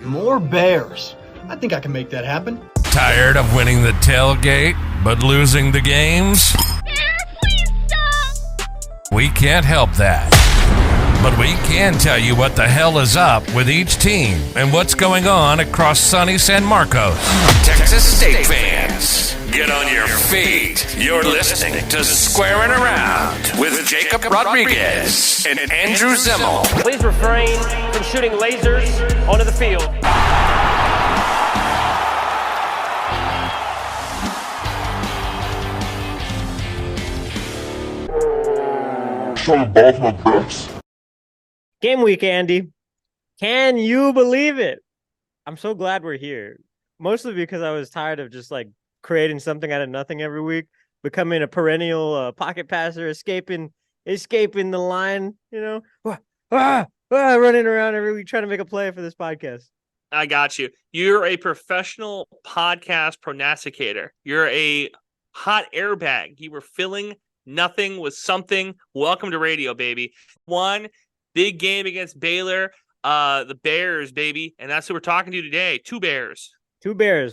More Bears. I think I can make that happen. Tired of winning the tailgate, but losing the games? Bear, please stop! We can't help that. But we can tell you what the hell is up with each team and what's going on across sunny San Marcos. Texas State fans, get on your feet. You're listening to Squarin' Around with Jakob Rodriguez and Andrew Zimmel. Please refrain from shooting lasers onto the field. Game week, Andy. Can you believe it? I'm so glad we're here. Mostly because I was tired of just like creating something out of nothing every week, becoming a perennial pocket passer, escaping the line, running around every week trying to make a play for this podcast. I got you. You're a professional podcast prognosticator. You're a hot airbag. You were filling nothing with something. Welcome to radio, baby. One big game against Baylor, the Bears, baby. And that's who we're talking to today. Two Bears,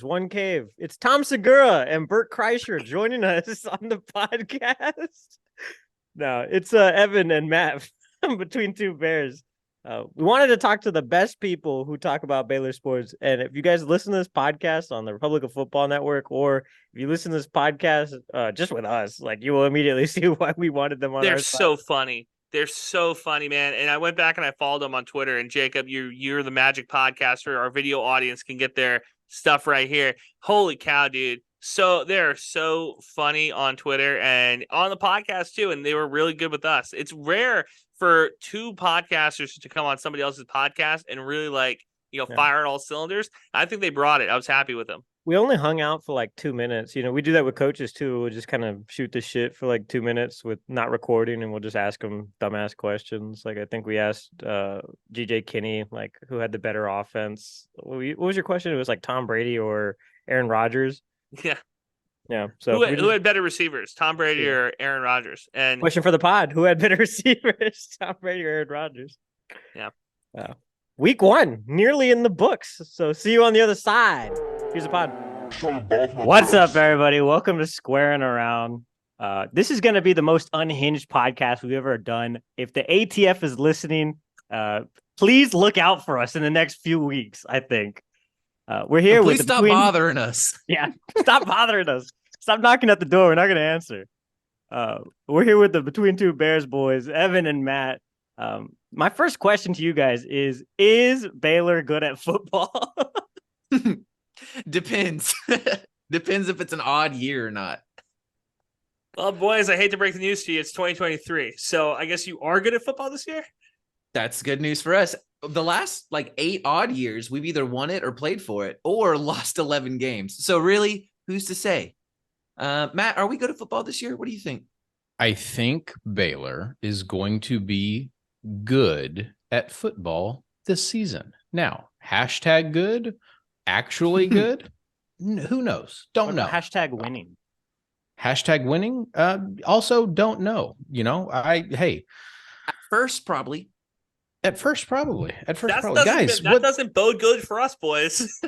one cave. It's Tom Segura and Bert Kreischer joining us on the podcast. No, it's Evan and Matt between two Bears. We wanted to talk to the best people who talk about Baylor sports. And if you guys listen to this podcast on the Republic of Football Network, or if you listen to this podcast just with us, like you will immediately see why we wanted them on our side. So funny. They're so funny, man. And I went back and I followed them on Twitter. And Jacob, you're the magic podcaster. Our video audience can get their stuff right here. Holy cow, dude. So they're so funny on Twitter and on the podcast too. And they were really good with us. It's rare for two podcasters to come on somebody else's podcast and really fire at all cylinders. I think they brought it. I was happy with them. We only hung out for like 2 minutes. We do that with coaches too. We'll just kind of shoot the shit for like 2 minutes with not recording, and we'll just ask them dumbass questions. Like I think we asked GJ Kinne, like who had the better offense. What was your question? It was like Tom Brady or Aaron Rodgers. Yeah. Yeah. So who had better receivers, Tom Brady or Aaron Rodgers? And question for the pod: who had better receivers, Tom Brady or Aaron Rodgers? Yeah. Week 1, nearly in the books. So see you on the other side. Here's the pod. What's up, everybody? Welcome to Squarin' Around. This is going to be the most unhinged podcast we've ever done. If the ATF is listening, please look out for us in the next few weeks. I think we're here. Please stop bothering us. Yeah, stop bothering us. Stop knocking at the door. We're not going to answer. We're here with the Between Two Bears boys, Evan and Matt. My first question to you guys is Baylor good at football? Depends. Depends if it's an odd year or not. Well, boys, I hate to break the news to you. It's 2023. So I guess you are good at football this year? That's good news for us. The last 8 odd years, we've either won it or played for it or lost 11 games. So really, who's to say? Matt, are we good at football this year? What do you think? I think Baylor is going to be good at football this season. Now, hashtag good, actually good, who knows? Don't know. Hashtag winning. Hashtag winning. Also, don't know. At first, probably. At first, probably. Guys, that doesn't bode good for us, boys.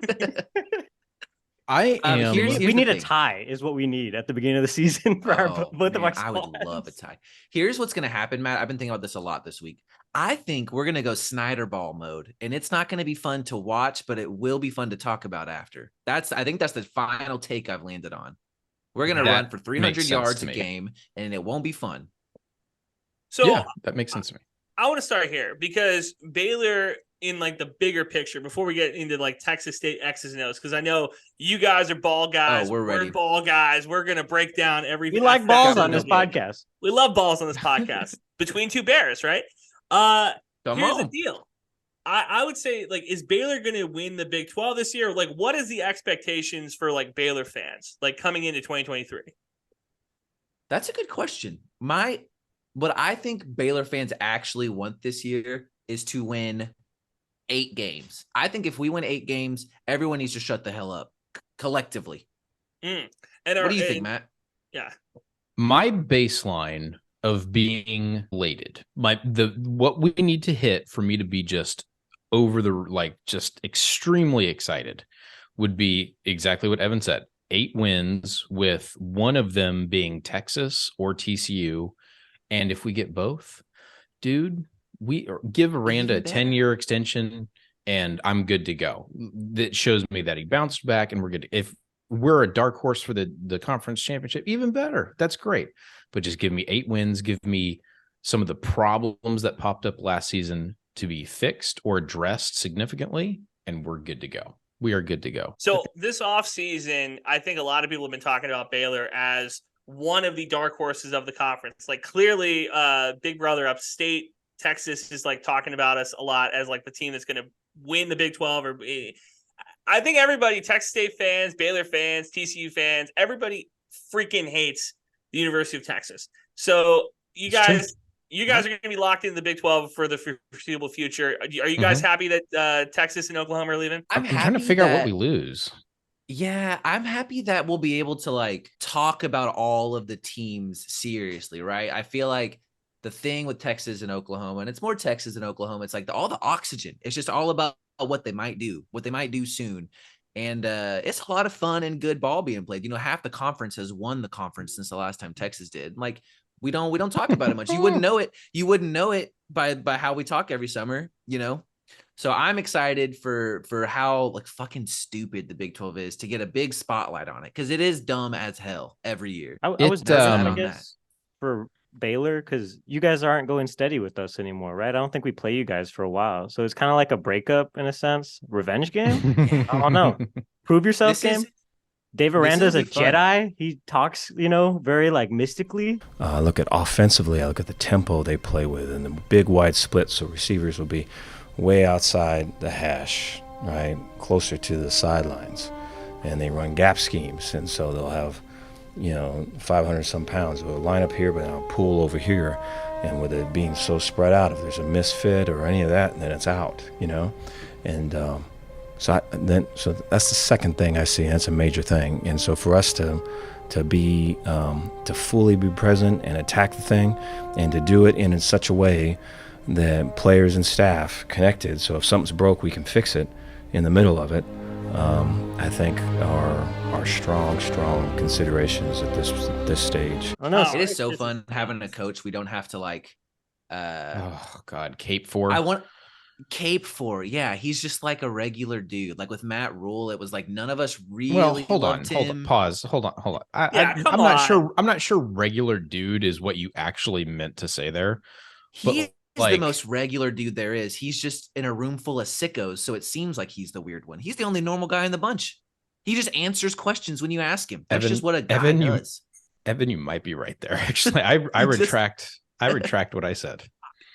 I am. We need a tie, is what we need at the beginning of the season for both of our squads. I would love a tie. Here's what's going to happen, Matt. I've been thinking about this a lot this week. I think we're going to go Snyder ball mode, and it's not going to be fun to watch, but it will be fun to talk about after. I think that's the final take I've landed on. We're going to run for 300 yards a game, and it won't be fun. So yeah, that makes sense to me. I want to start here because Baylor, in the bigger picture, before we get into Texas State X's and O's, because I know you guys are ball guys. We're ready. Ball guys. We're going to break down every. We like balls on this podcast. We love balls on this podcast. Between two Bears, right? Here's the deal. I would say, is Baylor going to win the Big 12 this year? What is the expectations for Baylor fans coming into 2023? That's a good question. What I think Baylor fans actually want this year is to win 8 games. I think if we win 8 games, everyone needs to shut the hell up collectively. And what do you think, Matt? Yeah. My baseline of being elated, what we need to hit for me to be just just extremely excited would be exactly what Evan said. 8 wins with one of them being Texas or TCU. And if we get both, dude, we give Aranda a 10-year extension and I'm good to go. That shows me that he bounced back and we're good. If we're a dark horse for the conference championship, even better. That's great. But just give me 8 wins. Give me some of the problems that popped up last season to be fixed or addressed significantly, and we're good to go. We are good to go. So this offseason, I think a lot of people have been talking about Baylor as one of the dark horses of the conference. Like clearly, Big Brother Upstate, Texas is like talking about us a lot as like the team that's going to win the Big 12. Or I think everybody, Texas State fans, Baylor fans, TCU fans, everybody freaking hates the University of Texas. So you guys are going to be locked in the Big 12 for the foreseeable future. Are you guys happy that Texas and Oklahoma are leaving? I'm trying to figure out what we lose. Yeah, I'm happy that we'll be able to like talk about all of the teams seriously, right? I feel like the thing with Texas and Oklahoma, and it's more Texas and Oklahoma, it's like all the oxygen. It's just all about what they might do soon. And it's a lot of fun and good ball being played. You know, half the conference has won the conference since the last time Texas did. Like we don't talk about it much. You wouldn't know it. You wouldn't know it by how we talk every summer, you know? So I'm excited for how like fucking stupid the Big 12 is to get a big spotlight on it. Cause it is dumb as hell every year. I was nervous, I guess, for Baylor because you guys aren't going steady with us anymore, right? I don't think we play you guys for a while. So it's kind of like a breakup in a sense. Revenge game? I don't know. Prove yourself game? Dave Aranda's a Jedi. He talks, very like mystically. Look at offensively. I look at the tempo they play with and the big wide splits. So receivers will be way outside the hash, right, closer to the sidelines, and they run gap schemes, and so they'll have 500 some pounds. They'll line up here, but I'll pull over here, and with it being so spread out, if there's a misfit or any of that, then it's out, and so that's the second thing I see, and that's a major thing. And so for us to fully be present and attack the thing, and to do it in such a way that players and staff connected, so if something's broke, we can fix it in the middle of it, I think are strong considerations at this stage. Oh no, it is so fun having a coach we don't have to like cape for. I want cape for. Yeah, he's just like a regular dude. Like with Matt Rule, it was like none of us really hold on, pause. Hold on. I'm not sure regular dude is what you actually meant to say there. He's the most regular dude there is. He's just in a room full of sickos, so it seems like he's the weird one. He's the only normal guy in the bunch. He just answers questions when you ask him. That's just what a guy does. Evan, you might be right there. Actually, I retract what I said.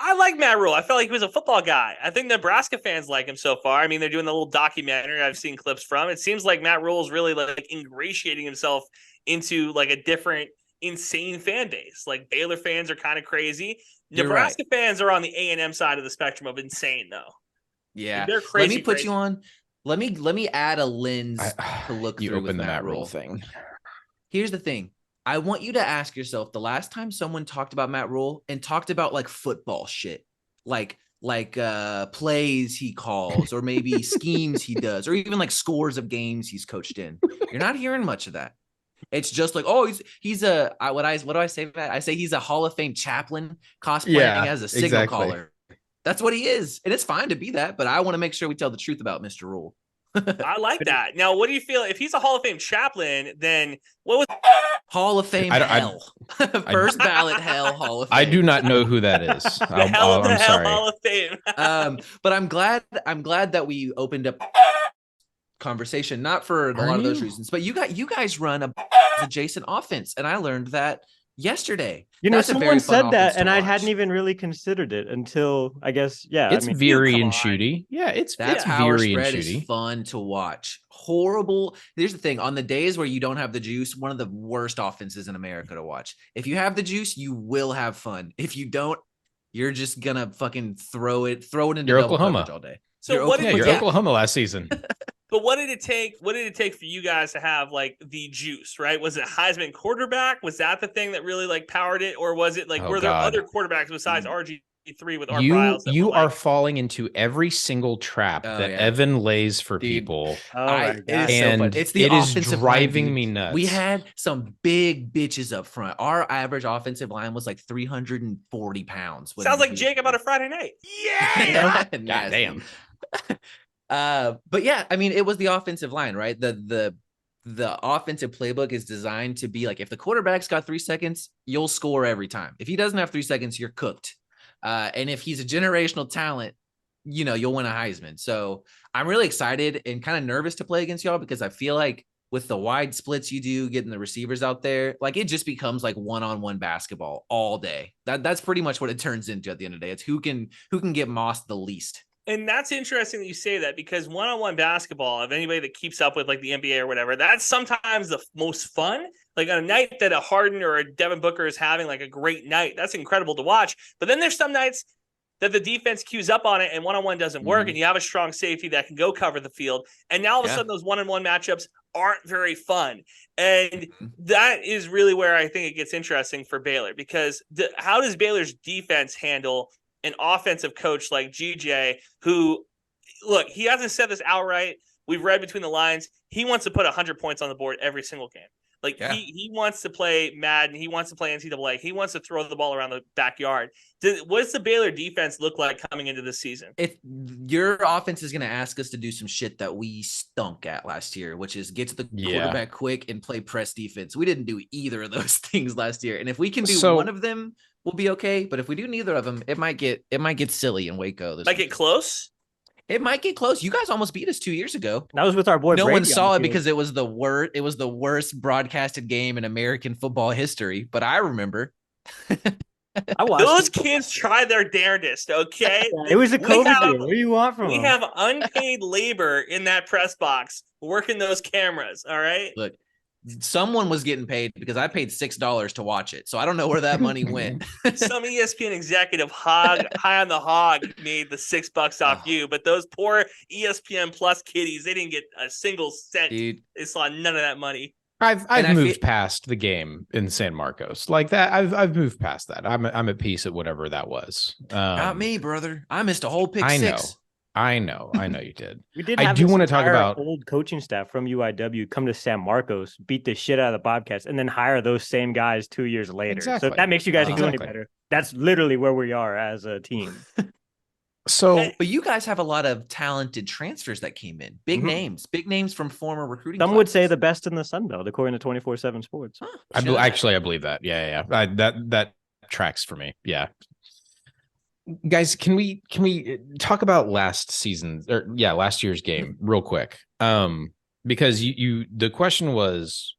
I like Matt Rule. I felt like he was a football guy. I think Nebraska fans like him so far. I mean, they're doing the little documentary I've seen clips from. It seems like Matt Rule is really like ingratiating himself into like a different insane fan base. Like Baylor fans are kind of crazy. Nebraska fans are on the A&M side of the spectrum of insane, though. Yeah, like, they're crazy. Let me put you on. Let me add a lens to look through. You open with the Matt Rule Rule thing. Here's the thing. I want you to ask yourself the last time someone talked about Matt Rule and talked about like football shit, like plays he calls, or maybe schemes he does, or even like scores of games he's coached in. You're not hearing much of that. It's just like, oh, he's a what do I say that? I say he's a Hall of Fame chaplain cosplaying as a signal caller. That's what he is. And it's fine to be that, but I want to make sure we tell the truth about Mr. Rule. I like that. Now, what do you feel if he's a Hall of Fame chaplain? Then what was Hall of Fame hell? First ballot hell Hall of Fame. I do not know who that is. I'm sorry. Hall of Fame. But I'm glad that we opened up conversation, not for a lot of those reasons, but you guys run a adjacent offense, and I learned that yesterday. Someone said that, and I hadn't even really considered it until I guess, it's veery and shooty. Yeah, that's veery and shooty. Is fun to watch. Horrible. Here's the thing: on the days where you don't have the juice, one of the worst offenses in America to watch. If you have the juice, you will have fun. If you don't, you're just gonna fucking throw it into Oklahoma all day. So you're Oklahoma last season. But what did it take? What did it take for you guys to have like the juice? Right? Was it Heisman quarterback? Was that the thing that really like powered it, or was it like were there other quarterbacks besides RG three with Art You Briles. are falling into every single trap that Evan lays for people. Oh my It god. is so fun. And It's the it is offensive line, driving dude. me nuts. We had some big bitches up front. Our average offensive line was like 340 pounds. Sounds like Jakob on a Friday night. Yeah. God damn. But yeah, I mean, it was the offensive line, right? The offensive playbook is designed to be like, if the quarterback's got 3 seconds, you'll score every time. If he doesn't have 3 seconds, you're cooked. And if he's a generational talent, you'll win a Heisman. So I'm really excited and kind of nervous to play against y'all, because I feel like with the wide splits you do, getting the receivers out there, like it just becomes like one-on-one basketball all day. That's pretty much what it turns into at the end of the day. It's who can get mossed the least. And that's interesting that you say that, because one-on-one basketball, of anybody that keeps up with like the NBA or whatever, that's sometimes the most fun. Like on a night that a Harden or a Devin Booker is having like a great night, that's incredible to watch. But then there's some nights that the defense queues up on it and one-on-one doesn't work, and you have a strong safety that can go cover the field. And now all of a sudden those one-on-one matchups aren't very fun. And that is really where I think it gets interesting for Baylor, because how does Baylor's defense handle an offensive coach like GJ, who, look, he hasn't said this outright. We've read between the lines. He wants to put 100 points on the board every single game. Like he wants to play Madden. He wants to play NCAA. He wants to throw the ball around the backyard. What does the Baylor defense look like coming into this season? If your offense is going to ask us to do some shit that we stunk at last year, which is get to the quarterback quick and play press defense. We didn't do either of those things last year. And if we can do one of them, we'll be okay. But if we do neither of them, it might get silly in Waco. Might get close. It might get close. You guys almost beat us 2 years ago. That was with our boy. No Brady one saw on it the field. because it was the worst. It was the worst broadcasted game in American football history. But I remember. I watched Those kids try their darndest. Okay, it was a COVID year. What do you want from We them? have unpaid labor in that press box working those cameras. All right. Look, someone was getting paid because I paid $6 to watch it. So I don't know where that money went. Some ESPN executive high on the hog made the $6 off you, but those poor ESPN Plus kiddies, they didn't get a single cent. Dude. They saw none of that money. I've moved past the game in San Marcos like that. I've moved past that. I'm at peace at whatever that was. Not me, brother. I missed a whole pick I six. I know you did. We did. I do want to talk about old coaching staff from UIW come to San Marcos, beat the shit out of the Bobcats, and then hire those same guys 2 years later. Exactly. So if that makes you guys feel any Exactly. better, that's literally where we are as a team. So, But you guys have a lot of talented transfers that came in. Big names from former recruiting. Some would say classes. the best in the Sun Belt, according to 24/7 Sports. I believe that. Yeah. That tracks for me. Yeah. Guys, can we talk about last year's game real quick? Because the question was,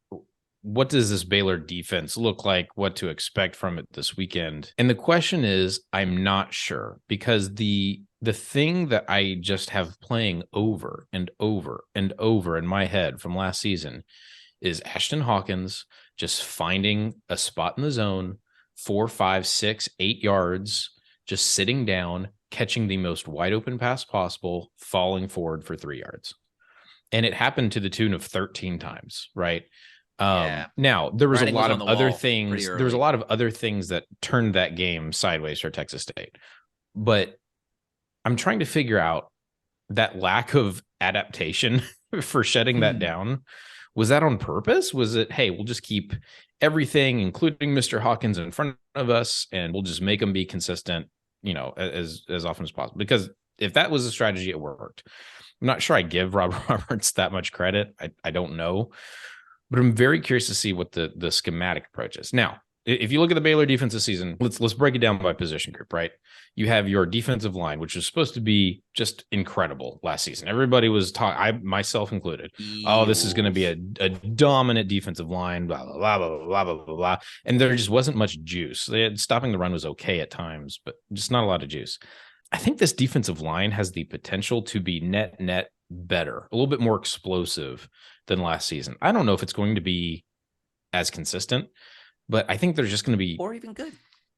what does this Baylor defense look like? What to expect from it this weekend? And the question is, I'm not sure, because the thing that I just have playing over and over and over in my head from last season is Ashton Hawkins just finding a spot in the zone, 4, 5, 6, 8 yards, just sitting down, catching the most wide open pass possible, falling forward for 3 yards. And it happened to the tune of 13 times, right? Now there was Writing a lot was on of the other wall things. pretty There was a early. lot of other things that turned that game sideways for Texas State. But I'm trying to figure out that lack of adaptation for shutting that down. Was that on purpose? Was it, hey, we'll just keep everything, including Mr. Hawkins, in front of us, and we'll just make them be consistent, as often as possible? Because if that was a strategy, it worked. I'm not sure I give Rob Roberts that much credit. I don't know. But I'm very curious to see what the schematic approach is. Now, if you look at the Baylor defense this season, let's break it down by position group, right? You have your defensive line, which is supposed to be just incredible last season. Everybody was talking, myself included. Oh, this is going to be a dominant defensive line, blah, blah, blah, blah, blah, blah, blah, blah. And there just wasn't much juice. Stopping the run was okay at times, but just not a lot of juice. I think this defensive line has the potential to be net better, a little bit more explosive than last season. I don't know if it's going to be as consistent, but I think there's just going to be, or even good.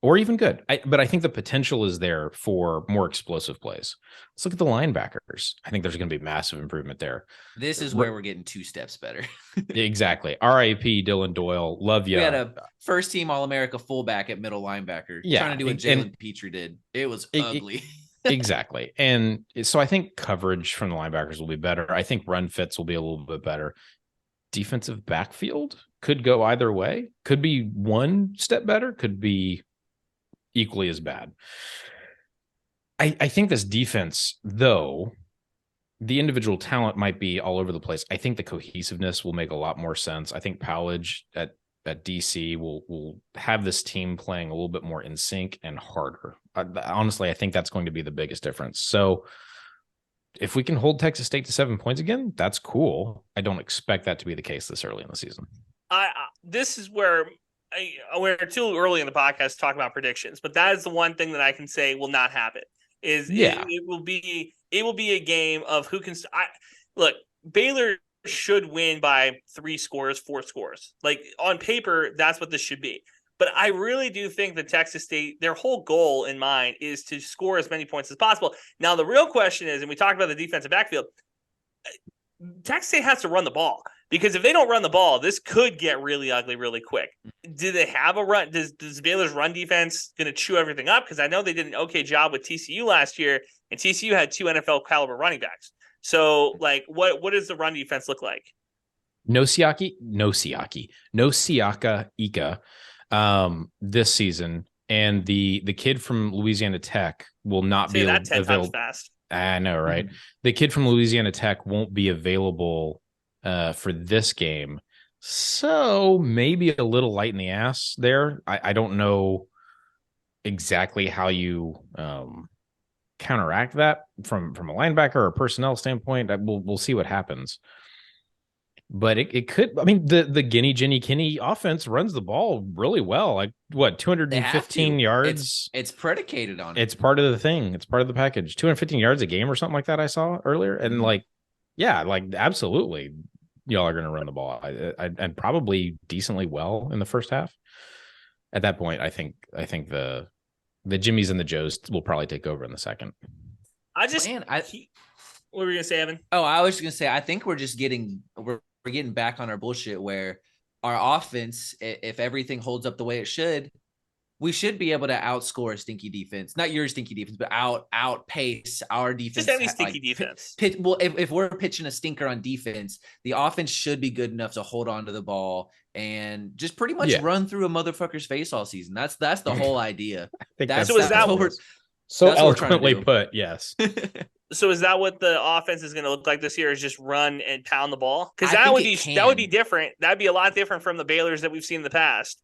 or even good. But I think the potential is there for more explosive plays. Let's look at the linebackers. I think there's going to be massive improvement there. This is where we're getting 2 steps better. Exactly. RIP Dylan Doyle. Love you. We had a first-team All-America fullback at middle linebacker. Trying to do what Jalen Petrie did. It was ugly. Exactly. And so I think coverage from the linebackers will be better. I think run fits will be a little bit better. Defensive backfield could go either way. Could be one step better. Could be equally as bad. I think this defense, though, the individual talent might be all over the place. I think the cohesiveness will make a lot more sense. I think Powledge at DC will have this team playing a little bit more in sync and harder. Honestly, I think that's going to be the biggest difference. So if we can hold Texas State to 7 points again, that's cool. I don't expect that to be the case this early in the season. This is where we're too early in the podcast to talk about predictions, but that is the one thing that I can say will not happen. It will be a game of who can. Look, Baylor should win by 3 scores, 4 scores. Like on paper, that's what this should be. But I really do think that Texas State, their whole goal in mind is to score as many points as possible. Now, the real question is, and we talked about the defensive backfield, Texas State has to run the ball, because if they don't run the ball, this could get really ugly really quick. Do they have a run? Does Baylor's run defense going to chew everything up? Because I know they did an okay job with TCU last year, and TCU had 2 NFL caliber running backs. So, like, what does the run defense look like? No Siaka Ika this season, and the kid from Louisiana Tech will not be that 10 available. times fast. I know, right? The kid from Louisiana Tech won't be available for this game, so maybe a little light in the ass there. I don't know exactly how you counteract that from a linebacker or a personnel standpoint. We'll see what happens. But it could. I mean, the Kinne offense runs the ball really well. Like, what, 215 yards? It's predicated on it. It's part of the thing. It's part of the package. 215 yards a game or something like that I saw earlier. And absolutely, y'all are going to run the ball. And probably decently well in the first half. At that point, I think the Jimmies and the Joes will probably take over in the second. What were you going to say, Evan? Oh, I was just going to say, I think we're getting back on our bullshit where our offense, if everything holds up the way it should, we should be able to outscore a stinky defense. Not your stinky defense, but outpace our defense. Just any stinky defense. If we're pitching a stinker on defense, the offense should be good enough to hold on to the ball and just pretty much run through a motherfucker's face all season. That's the whole idea. So eloquently put, yes. So is that what the offense is going to look like this year? Is just run and pound the ball? Because that would be different. That'd be a lot different from the Baylors that we've seen in the past.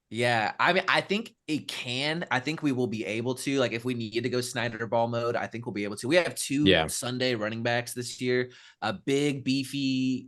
Yeah, I mean, I think it can. I think we will be able to. Like, if we need to go Snyder ball mode, I think we'll be able to. We have 2 Sunday running backs this year. A big, beefy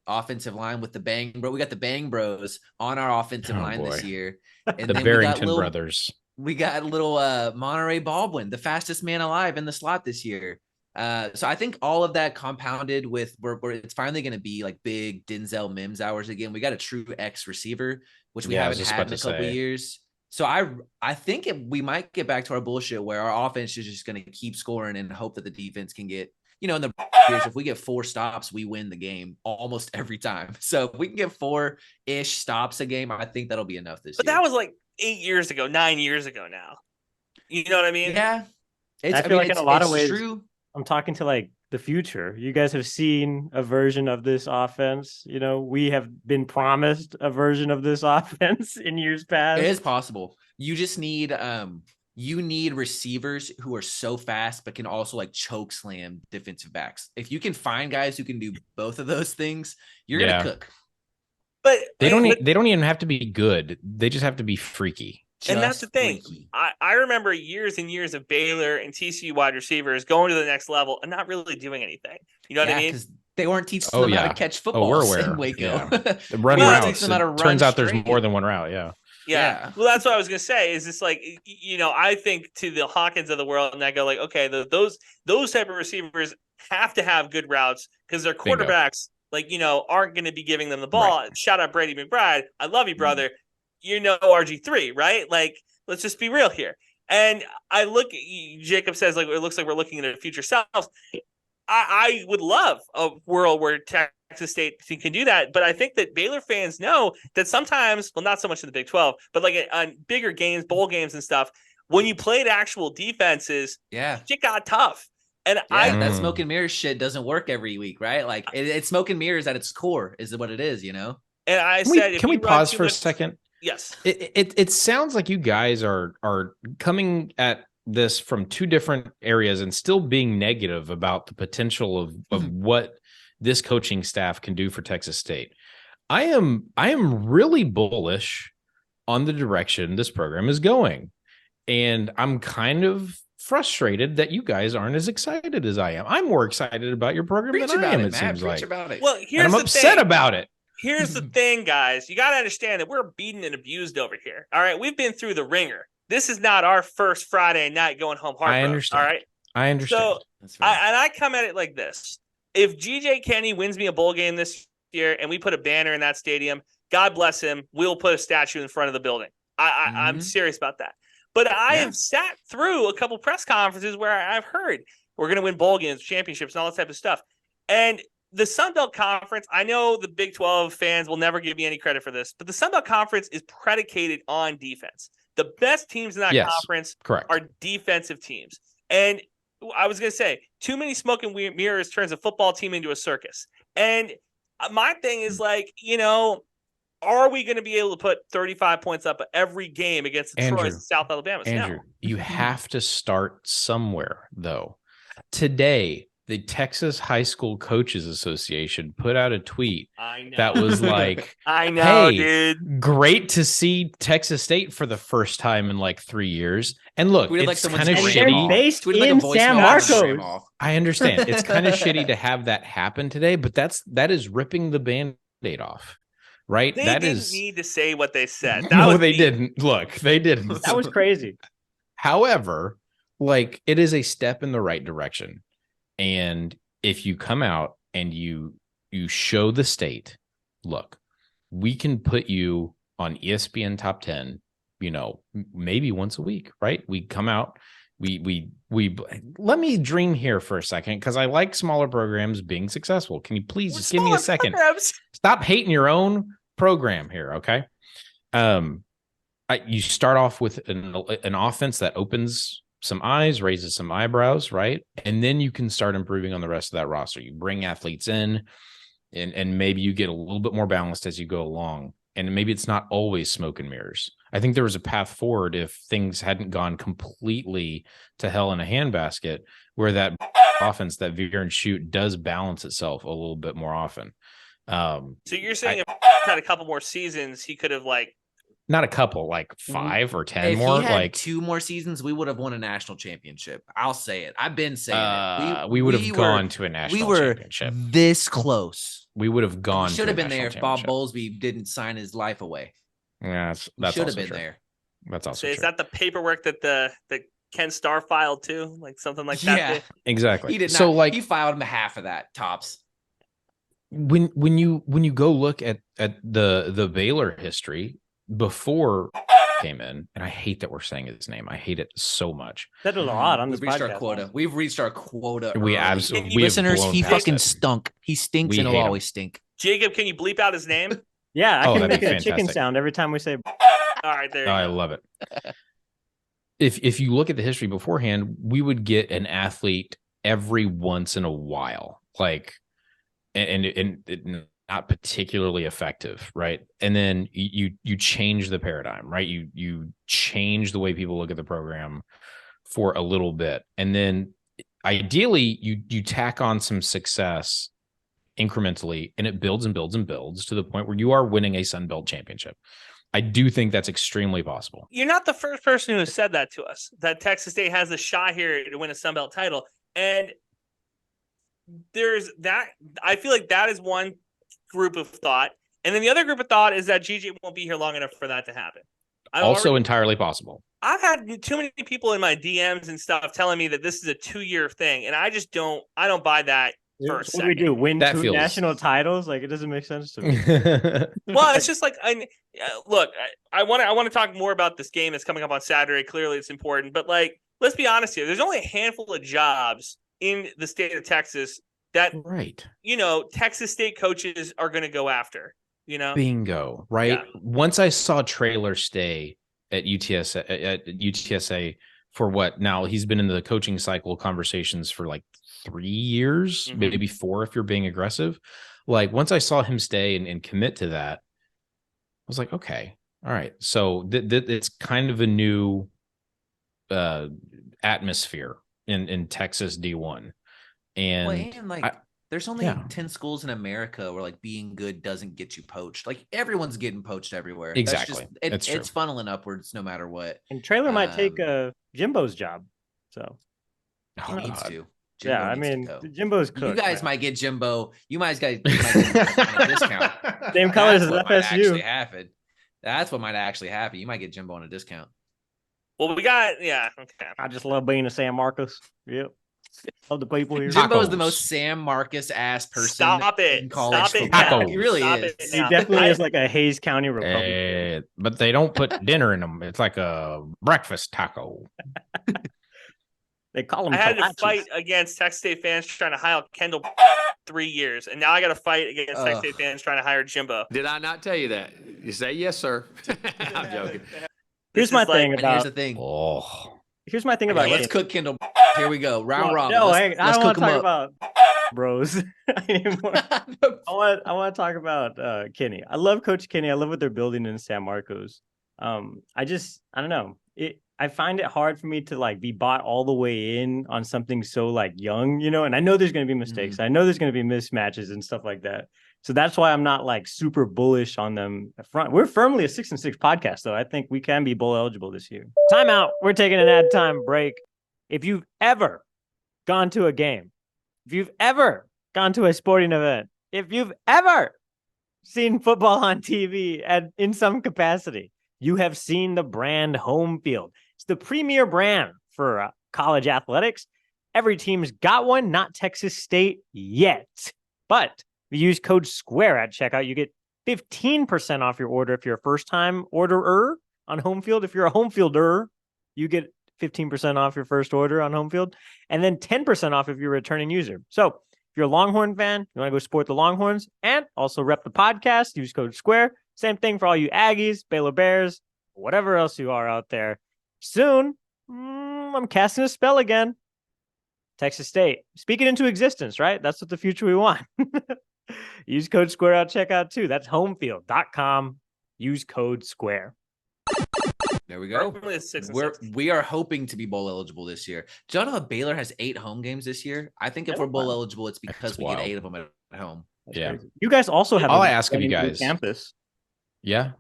offensive line with the Bang Bro. We got the Bang Bros on our offensive line this year. And the Barrington brothers. We got little Monterey Baldwin, the fastest man alive in the slot this year. So I think all of that compounded with where it's finally going to be like big Denzel Mims hours again. We got a true X receiver, which we haven't had in a couple of years. So I think we might get back to our bullshit where our offense is just going to keep scoring and hope that the defense can get, in the years, if we get 4 stops, we win the game almost every time. So if we can get 4-ish stops a game, I think that'll be enough this year. But that was like 8 years ago, 9 years ago now. You know what I mean? Yeah. I feel like in a lot of ways, true. I'm talking to like the future. You guys have seen a version of this offense. We have been promised a version of this offense in years past. It is possible. You just need receivers who are so fast but can also like choke slam defensive backs. If you can find guys who can do both of those things, you're gonna cook. But they don't even have to be good. They just have to be freaky. And that's the thing. I remember years and years of Baylor and TCU wide receivers going to the next level and not really doing anything. You know what I mean? Because they weren't teaching them how to catch footballs we're aware. in Waco. Yeah. The run routes. Turns out there's more than one route. Yeah. Well, that's what I was going to say is it's like, I think to the Hawkins of the world and I go like, okay, those type of receivers have to have good routes because their quarterbacks, aren't going to be giving them the ball. Right. Shout out Brady McBride. I love you, brother. RG3, right? Like Let's just be real here. And I look, Jacob says, like, it looks like we're looking at future selves. I would love a world where Texas State can do that. But I think that Baylor fans know that sometimes, well, not so much in the Big 12, but like on bigger games, bowl games and stuff, when you played actual defenses, shit got tough. And that smoke and mirrors shit doesn't work every week, right? Like it's smoke and mirrors at its core is what it is, you know? And I can we pause for a second? Yes. It sounds like you guys are coming at this from two different areas and still being negative about the potential of what this coaching staff can do for Texas State. I am really bullish on the direction this program is going. And I'm kind of frustrated that you guys aren't as excited as I am. I'm more excited about your program than I am, it seems like. Well, here's and I'm upset about it. Here's the thing, guys. You got to understand that we're beaten and abused over here. All right. We've been through the ringer. This is not our first Friday night going home heartbroken. I understand. All right. I understand. So I come at it like this. If GJ Kinne wins me a bowl game this year and we put a banner in that stadium, God bless him. We'll put a statue in front of the building. I'm serious about that. But I have sat through a couple press conferences where I've heard we're going to win bowl games, championships, and all that type of stuff. And the Sun Belt Conference, I know the Big 12 fans will never give me any credit for this, but the Sun Belt Conference is predicated on defense. The best teams in that conference are defensive teams. And I was going to say, too many smoke and mirrors turns a football team into a circus. And my thing is like, you know, are we going to be able to put 35 points up every game against the Troys and South Alabama? Andrew, you have to start somewhere, though. Today, the Texas High School Coaches Association put out a tweet that was like, I know, hey, dude. Great to see Texas State for the first time in like 3 years. And look, it's kind of shitty. Based in San Marcos. I understand. It's kind of shitty to have that happen today, but that is ripping the Band-Aid off. Right? They didn't need to say what they said. No, they didn't. Look, they didn't. That was crazy. However, like it is a step in the right direction. And if you come out and you show the state, look, we can put you on ESPN top 10, you know, maybe once a week, right? We come out, we let me dream here for a second because I like smaller programs being successful. Can you please just give me a second? Stop hating your own program here, okay? You start off with an offense that opens some eyes, raises some eyebrows, right? And then you can start improving on the rest of that roster. You bring athletes in, and maybe you get a little bit more balanced as you go along. And maybe it's not always smoke and mirrors. I think there was a path forward if things hadn't gone completely to hell in a handbasket, where that offense, that veer and shoot, does balance itself a little bit more often. So you're saying if had a couple more seasons, he could have like not a couple, like 5 or 10 if more. He had like 2 more seasons, we would have won a national championship. I'll say it. I've been saying it. We would have gone to a national championship. This close. We would have gone. Should have been there if Bob Bowlesby didn't sign his life away. Yeah, that should have been there. That's also so is that the paperwork that the Ken Starr filed too, like something like that? Yeah, exactly. He did not. So like he filed half of that tops. When you go look at the Baylor history before came in, and I hate that we're saying his name. I hate it so much. Said it a lot on this We've reached podcast. our quota. We've reached our quota. We absolutely listeners. He fucking stunk. He stinks, and he'll always stink. Jacob, can you bleep out his name? Yeah, I can make a chicken sound every time we say. All right, there. I love it. If you look at the history beforehand, we would get an athlete every once in a while, like, and not particularly effective, right? And then you change the paradigm, right? You change the way people look at the program for a little bit, and then ideally you tack on some success incrementally, and it builds and builds and builds to the point where you are winning a Sun Belt championship. I do think that's extremely possible. You're not the first person who has said that to us, that Texas State has a shot here to win a Sun Belt title. And there's that. I feel like that is one group of thought. And then the other group of thought is that GJ won't be here long enough for that to happen. Entirely possible. I've had too many people in my DMs and stuff telling me that this is a 2-year thing. And I don't buy that So a what do we second. do? Win That 2 feels- national titles? Like, it doesn't make sense to me. Well, it's just like look. I want to talk more about this game that's coming up on Saturday. Clearly, it's important, but like, let's be honest here. There's only a handful of jobs in the state of Texas that Right. Texas State coaches are going to go after. Bingo. Right. Yeah. Once I saw Trailer stay at UTSA for what now he's been in the coaching cycle conversations for like 3 years, maybe 4 if you're being aggressive. Like once I saw him stay and commit to that, I was like, okay, all right. So it's kind of a new atmosphere in Texas D1. And there's only 10 schools in America where like being good doesn't get you poached. Like everyone's getting poached everywhere. Exactly. It's funneling upwards no matter what. And Trailer might take Jimbo's job. So he needs to. Jimbo I mean, Jimbo's cooked. You guys might get Jimbo. You guys might get a discount. Same colors as FSU. That's what might actually happen. You might get Jimbo on a discount. Well, we got okay. I just love being a San Marcos. Yep. Love the people here. Jimbo is the most Sam Marcus ass person. Stop it! In college Stop it! football. He really Stop is. it He definitely is like a Hayes County Republican. But they don't put dinner in them. It's like a breakfast taco. They call them. I had to fight against Texas State fans trying to hire Kendall 3 years, and now I got to fight against Texas State fans trying to hire Jimbo. Did I not tell you that? You say yes, sir. I'm joking. Here's my thing about. Here's the thing. Here's my thing about. Let's cook Kendall. Here we go. Round robin. No, let's I don't want cook to talk about bros anymore. I want to talk about Kinne. I love Coach Kinne. I love what they're building in San Marcos. I don't know. I find it hard for me to like be bought all the way in on something so like young, and I know there's going to be mistakes. I know there's going to be mismatches and stuff like that. So that's why I'm not like super bullish on them up front. We're firmly a 6-6 podcast, though. I think we can be bowl eligible this year. Timeout. We're taking an ad time break. If you've ever gone to a game, if you've ever gone to a sporting event, if you've ever seen football on TV in some capacity, you have seen the brand Home Field. It's the premier brand for college athletics. Every team's got one, not Texas State yet. But if you use code SQUARE at checkout, you get 15% off your order if you're a first-time orderer on Home Field. If you're a Home Fielder, you get 15% off your first order on Home Field, and then 10% off if you're a returning user. So if you're a Longhorn fan, you want to go support the Longhorns and also rep the podcast, use code SQUARE. Same thing for all you Aggies, Baylor Bears, whatever else you are out there. Soon, I'm casting a spell again. Texas State. Speak it into existence, right? That's what the future we want. Use code SQUARE at checkout too. That's homefield.com. Use code SQUARE. There we go. We are hoping to be bowl eligible this year. Do you know Baylor has 8 home games this year? I think if we're bowl eligible, it's because we get 8 of them at home. Yeah. Crazy. You guys also have. I'll ask of you guys. Campus. Yeah.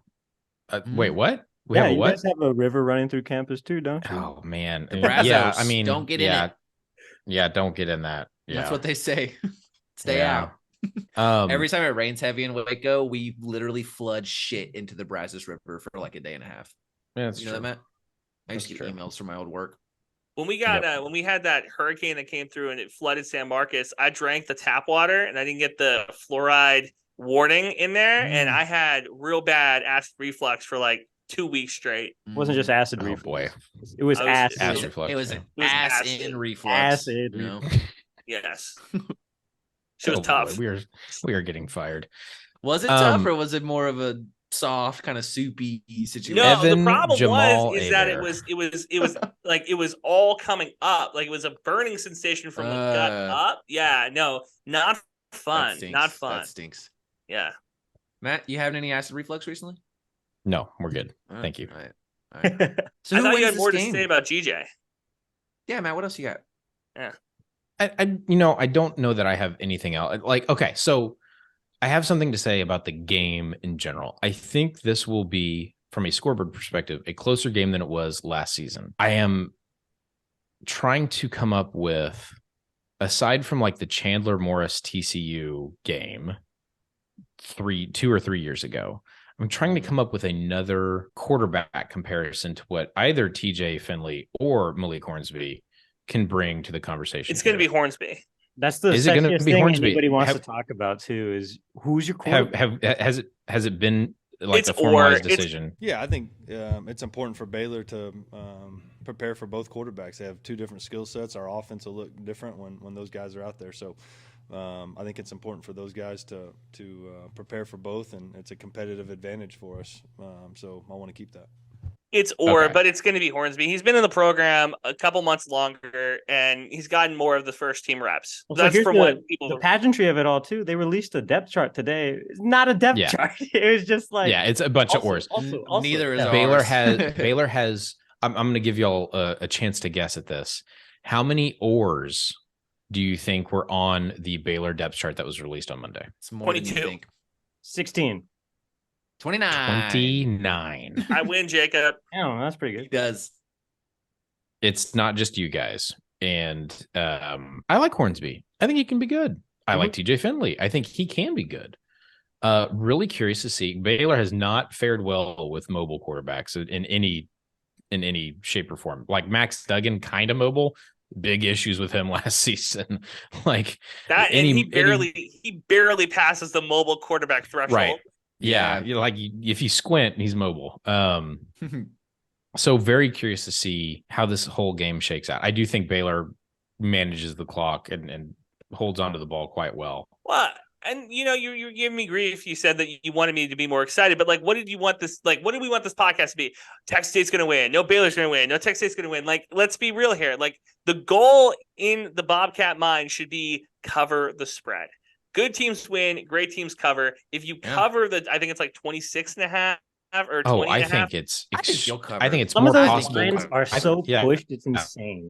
Wait, what? We have a what? You guys have a river running through campus too, don't you? Oh man. Brazos, yeah. I mean, don't get in it. Yeah. Don't get in that. Yeah. That's what they say. Stay out. Every time it rains heavy in Waco, we literally flood shit into the Brazos River for like a day and a half. Yeah, that's you know true. that, Matt? I used to get emails from my old work. When we got when we had that hurricane that came through and it flooded San Marcos, I drank the tap water and I didn't get the fluoride warning in there, and I had real bad acid reflux for like 2 weeks straight. It wasn't just acid reflux. Boy. It was acid. Acid reflux. It was acid reflux. Acid. You know? Yes. It was tough. Boy. We are getting fired. Was it tough, or was it more of a soft, kind of soupy situation? No, Evan, the problem Jamal, was that it was like it was all coming up. Like it was a burning sensation from the gut up. Yeah, no, not fun. Not fun. That stinks. Yeah. Matt, you having any acid reflux recently? No, we're good. Thank you. All right. So I who thought you wins had more this to game? say about GJ. Yeah, Matt, what else you got? Yeah. I don't know that I have anything else. Like, okay, so I have something to say about the game in general. I think this will be, from a scoreboard perspective, a closer game than it was last season. I am trying to come up with, aside from like the Chandler Morris TCU game 2 or 3 years ago, I'm trying to come up with another quarterback comparison to what either TJ Finley or Malik Hornsby can bring to the conversation. It's going to be Hornsby. That's the Is it gonna sexiest be thing Hornsby? anybody wants Have- to talk about too. Is who's your quarterback? Has it been like It's a formalized or it's- decision? Yeah, I think it's important for Baylor to prepare for both quarterbacks. They have two different skill sets. Our offense will look different when those guys are out there. So I think it's important for those guys to prepare for both, and it's a competitive advantage for us. So I want to keep that. It's Okay. but it's going to be Hornsby. He's been in the program a couple months longer, and he's gotten more of the first team reps. Well, so That's here's from the, what people. the pageantry of it all too. They released a depth chart today. It's not a depth Yeah. chart. It was just like Yeah, it's a bunch of oars. Also, Neither is yeah. Baylor ours. has. I'm going to give y'all a chance to guess at this. How many oars do you think were on the Baylor depth chart that was released on Monday? It's more than 22. you think. 16. 29. 29. I win, Jacob. I don't know. That's pretty He good. does. It's not just you guys. And I like Hornsby. I think he can be good. I like TJ Finley. I think he can be good. Really curious to see. Baylor has not fared well with mobile quarterbacks in any shape or form. Like Max Duggan, kind of mobile. Big issues with him last season. Like That and he barely passes the mobile quarterback threshold. Right. Yeah, if you squint, he's mobile. So very curious to see how this whole game shakes out. I do think Baylor manages the clock and holds onto the ball quite well. Well, and you're giving me grief. You said that you wanted me to be more excited, but like, what did you want this? Like, what did we want this podcast to be? Texas State's going to win. No, Baylor's going to win. No, Texas State's going to win. Like, let's be real here. Like, the goal in the Bobcat mind should be cover the spread. Good teams win. Great teams cover. If you cover I think it's like 26.5 or 20 I and a half. think it's. I think you'll cover. I think it's Some more of those possible. lines are so pushed. It's insane.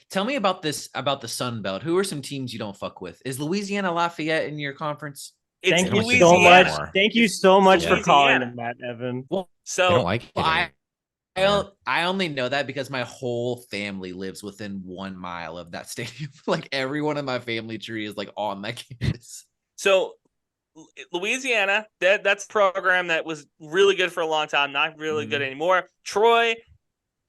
Tell me about the Sun Belt. Who are some teams you don't fuck with? Is Louisiana Lafayette in your conference? It's Thank you so Louisiana. much. Thank you so much for Louisiana. calling him that, Evan. Well, So I don't like it. I only know that because my whole family lives within 1 mile of that stadium. Like everyone in my family tree is like on that campus. So Louisiana, that's a program that was really good for a long time, not really good anymore. Troy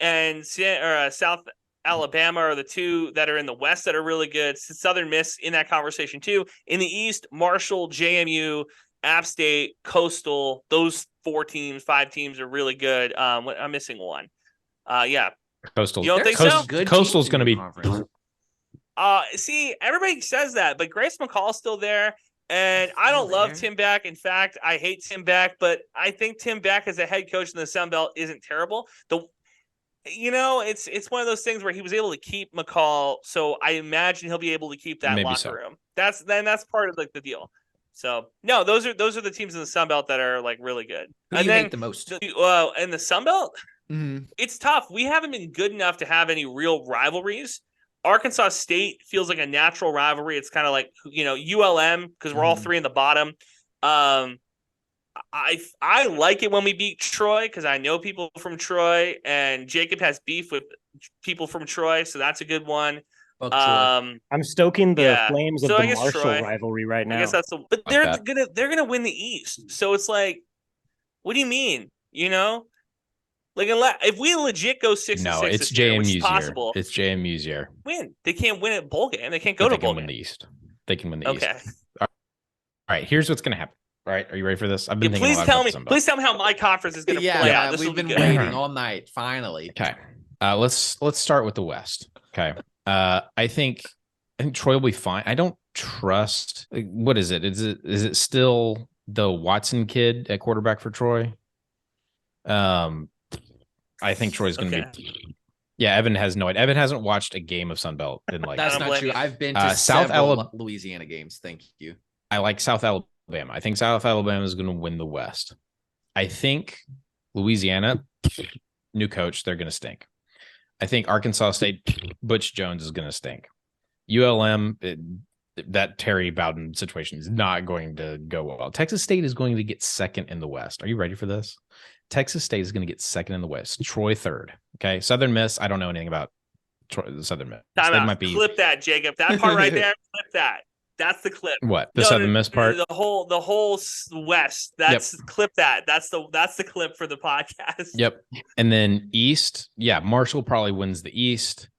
and South Alabama are the two that are in the West that are really good. Southern Miss in that conversation too. In the East, Marshall, JMU, App State, Coastal, those 5 teams are really good. I'm missing one. Yeah. Coastal. You don't think so? Good Coastal's teams in going to your be. conference. See, everybody says that, but Grace McCall's still there. And I don't love Tim Beck. In fact, I hate Tim Beck, but I think Tim Beck as a head coach in the Sun Belt isn't terrible. It's one of those things where he was able to keep McCall, so I imagine he'll be able to keep that locker room. That's part of like the deal. So no, those are the teams in the Sun Belt that are like really good. Who do you hate the most? In the Sun Belt, it's tough. We haven't been good enough to have any real rivalries. Arkansas State feels like a natural rivalry. It's kind of like, ULM because we're all three in the bottom. I like it when we beat Troy because I know people from Troy, and Jacob has beef with people from Troy, so that's a good one. I'm stoking the flames of the Marshall Troy, rivalry right now. I guess but they're gonna win the East. So it's like, what do you mean? Like, if we legit go 6-6, It's this year, which is JMU's possible. year. It's JMU's year. Win. They can't win at bowl game. They can't go to bowl game. Win the East. They can win the East. Okay. All right. Here's what's going to happen. All right. Are you ready for this? I've been thinking please a lot tell about me. this. Please tell me how my conference is going to play out. This we've will be been good. waiting all night. Finally. Okay. Let's start with the West. Okay. I think Troy will be fine. I don't trust. What is it? Is it still the Watson kid at quarterback for Troy? I think Troy's going to be. Yeah, Evan has no idea. Evan hasn't watched a game of Sunbelt in like. That's not true. I've been to South several Louisiana games. Thank you. I like South Alabama. I think South Alabama is going to win the West. I think Louisiana, new coach, they're going to stink. I think Arkansas State, Butch Jones is going to stink. ULM, that Terry Bowden situation is not going to go well. Texas State is going to get second in the West. Are you ready for this? Texas State is going to get second in the West. Troy third. Okay. Southern Miss. I don't know anything about Southern Miss. Clip that, Jacob. That part right there. Clip that. That's the clip. What? The Southern Miss part? The whole West. Clip that. That's the clip for the podcast. Yep. And then East. Yeah. Marshall probably wins the East.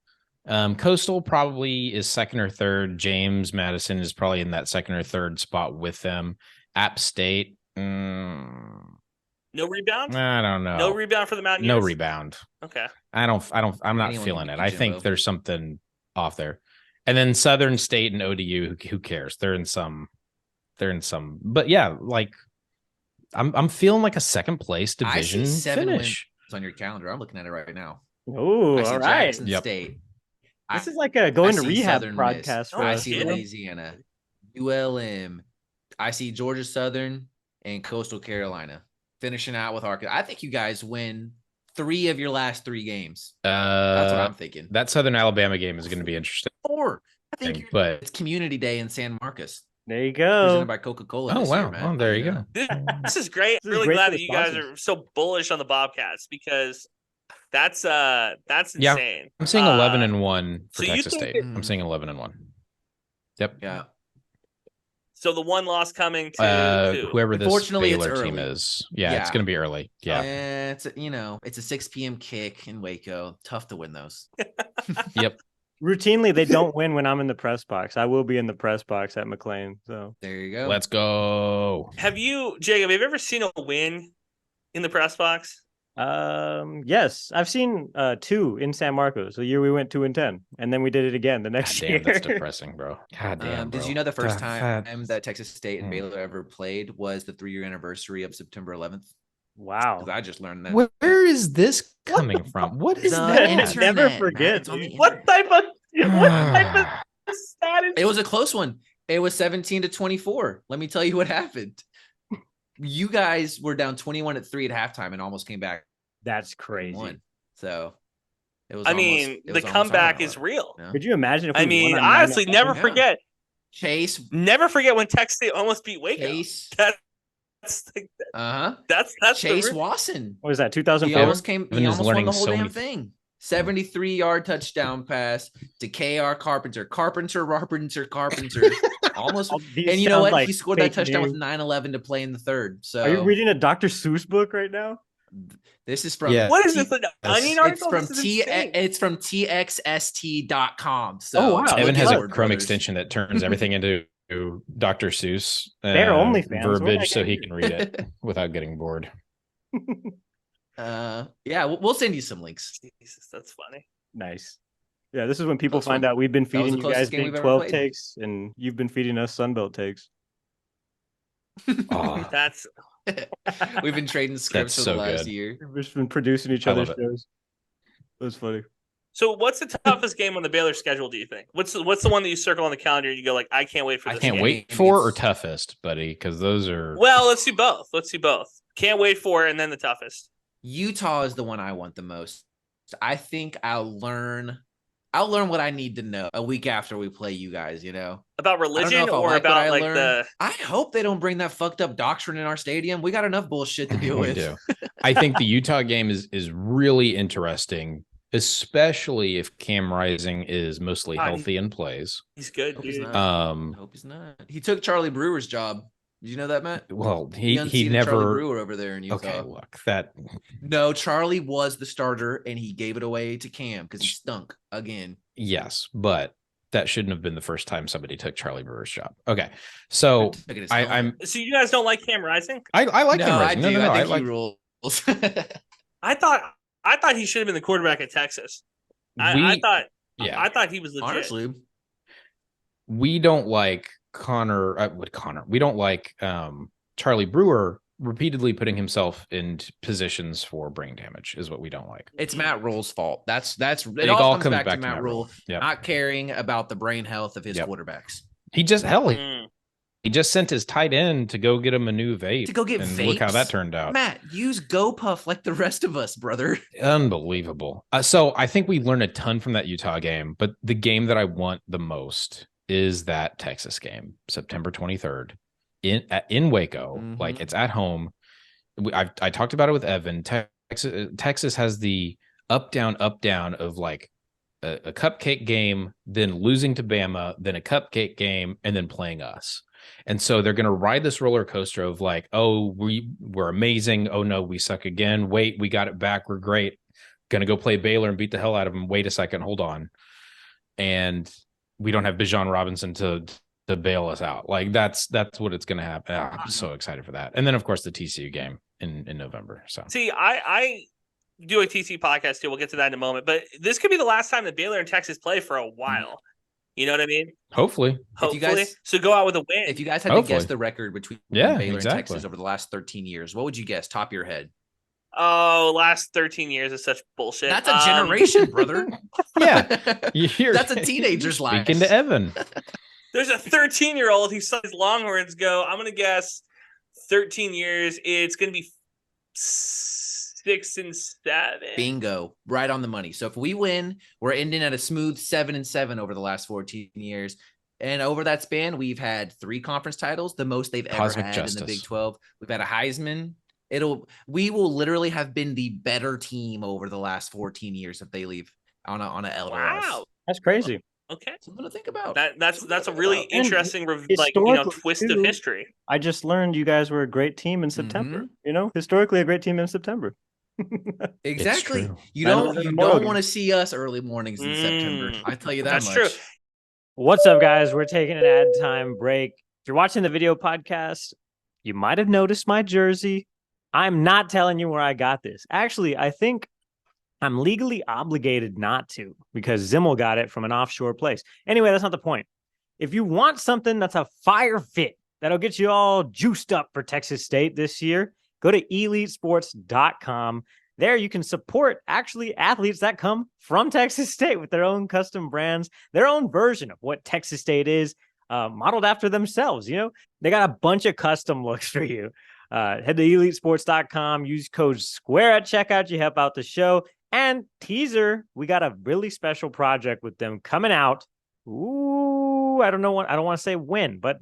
Coastal probably is second or third. James Madison is probably in that second or third spot with them. App State, No rebound? I don't know. No rebound for the Mountaineers? No rebound. Okay. I'm not Anyone feeling can it. beat I Jimbo. think there's something off there. And then Southern State and ODU, who cares? They're in some, but yeah, like I'm feeling like a second place division I see 7 finish. wins on your calendar. I'm looking at it right now. Oh, I see all right. Jackson Yep. State. This is like a going to see rehab Southern broadcast for Oh, I us. see kidding? Louisiana, ULM. I see Georgia Southern and Coastal Carolina finishing out with Arkansas. I think you guys win 3 of your last 3 games. That's what I'm thinking. That Southern Alabama game is going to be interesting. 4. I think But it's Community Day in San Marcos, There you presented go. by Coca-Cola. oh this wow, year, man. oh there you go. This is great. This is Really great glad for that the you guys sponsors. are so bullish on the Bobcats because that's Yeah. insane. I'm seeing 11-1 for so you Texas think State. that- I'm seeing 11-1. Yep. Yeah. So the one loss coming to who? Whoever this Unfortunately, it's Baylor team early. is. Yeah, it's Yeah. going to be early. Yeah. It's a 6 p.m. kick in Waco. Tough to win those. Yep. Routinely, they don't win when I'm in the press box. I will be in the press box at McLane. So There you go. Let's go. Have you, Jacob? Have you ever seen a win in the press box? yes, I've seen 2 in San Marcos. The year we went 2-10, and then we did it again the God next damn, year. that's depressing, bro. God damn. Did bro. you know the first God, time that Texas State and Hmm. Baylor ever played was the 3-year anniversary of September 11th? Wow. Because I just learned that. Where is this coming from? What is The that? internet, Never man. forget, It's on the dude. What type of status? It was a close one. It was 17-24. Let me tell you what happened. You guys were down 21 at 3 at halftime and almost came back That's and crazy. won. So it was. I mean, the comeback is real. Yeah. Could you imagine if we I won mean, on honestly, 9/11? never Yeah. forget. Chase. Never forget when Texas State almost beat Waco. Chase. That's that's Chase the real- Watson. What was that? He 2004. almost came. Evan He is almost won learning the whole so damn many- thing. 73-yard touchdown pass to K.R. Carpenter. Carpenter. Almost. These And you know sound what? like He scored that fake touchdown news. with 9:11 to play in the third. So Are you reading a Dr. Seuss book right now? this is from Yeah. What is T- this? An Yes. Onion It's article? from This is T. insane. It's from txst.com. So Oh, wow. look Evan at has a it, Chrome brothers. extension that turns everything into Dr. Seuss They're OnlyFans. What verbiage the so heck? he can read it without getting bored. Yeah, we'll send you some links. Jesus, that's funny. Nice. Yeah, this is when people Close find one. out we've been was feeding the you closest guys game Big we've ever 12 played. takes, and you've been feeding us Sunbelt takes. Oh, That's We've been trading scripts That's for the so last good. year. We've just been producing each I other's love it. shows. That's funny. so. What's the toughest game on the Baylor schedule? Do you think? What's the one that you circle on the calendar and you go like, I can't wait for I this. can't game? wait It's- for or toughest, buddy, because those are. Well, let's do both. Can't wait for it, and then the toughest. Utah is the one I want the most. I think I'll learn what I need to know a week after we play you guys, you know. About I don't know religion if I'll or like what I about like learn. the I hope they don't bring that fucked up doctrine in our stadium. We got enough bullshit to deal We with. do. I think the Utah game is really interesting, especially if Cam Rising is mostly healthy and plays. he's good, Hope he's dude. not. I Um, hope he's not. He took Charlie Brewer's job. Did you know that, Matt? well, He he unseated never. Charlie Brewer over there in Utah. Okay, look, that No, Charlie was the starter and he gave it away to Cam because he stunk again. yes, but that shouldn't have been the first time somebody took Charlie Brewer's job. Okay, so Took it his I, helmet. I'm So you guys don't like Cam Rising? I like no, Cam I Rising. do. No, no, no, I think like, he rules. I thought he should have been the quarterback at Texas. I we, thought I thought he was legit. Honestly, we don't like Connor. We don't like Charlie Brewer repeatedly putting himself in positions for brain damage is what we don't like. it's Matt Rule's fault. It It all comes back to Matt Rule Yeah, not caring about the brain health of his Yep. quarterbacks. he just Mm. he just sent his tight end to go get him a new vape To go get and look how vapes? that turned out. Matt, use GoPuff like the rest of us, brother. Unbelievable. So I think we learned a ton from that Utah game, but the game that I want the most is that Texas game, September 23rd in Waco. Mhm. Like it's at home. I talked about it with Evan. Texas has the up down of like a cupcake game, then losing to Bama, then a cupcake game, and then playing us. And so they're going to ride this roller coaster of like, oh, we're amazing. Oh no, we suck again. Wait, we got it back. We're great. Going to go play Baylor and beat the hell out of them. Wait a second, hold on. and we don't have Bijan Robinson to bail us out. Like that's what it's going to happen. I'm so excited for that. And then of course the TCU game in November. So see, I do a TCU podcast too. We'll get to that in a moment. But this could be the last time that Baylor and Texas play for a while. You know what I mean? Hopefully. So go out with a win. If you guys had to guess the record between Baylor and Texas over the last 13 years, what would you guess? Top of your head. Oh, last 13 years is such bullshit. That's a generation, brother. Yeah. That's a teenager's life. Speaking to Evan. There's a 13-year-old who saw his Longhorns go. I'm going to guess 13 years. It's going to be 6 and 7. Bingo. Right on the money. So if we win, we're ending at a smooth 7 and 7 over the last 14 years. And over that span, we've had 3 conference titles, the most they've ever had in the Big 12. We've had a Heisman. We will literally have been the better team over the last 14 years if they leave on a LRS. Wow. That's crazy. Okay. Something to think about. That's a really interesting twist of history. I just learned you guys were a great team in September. Historically a great team in September. Exactly. You don't want to see us early mornings in September. I tell you that That's much. true. What's up, guys? We're taking an ad time break. If you're watching the video podcast, you might have noticed my jersey. I'm not telling you where I got this. Actually, I think I'm legally obligated not to because Zimmel got it from an offshore place. Anyway, that's not the point. If you want something that's a fire fit, that'll get you all juiced up for Texas State this year, go to elitesports.com. There you can support athletes that come from Texas State with their own custom brands, their own version of what Texas State is, modeled after themselves. They got a bunch of custom looks for you. Head to elitesports.com, use code SQUARE at checkout. You help out the show. And teaser, we got a really special project with them coming out. Ooh, I don't want to say when, but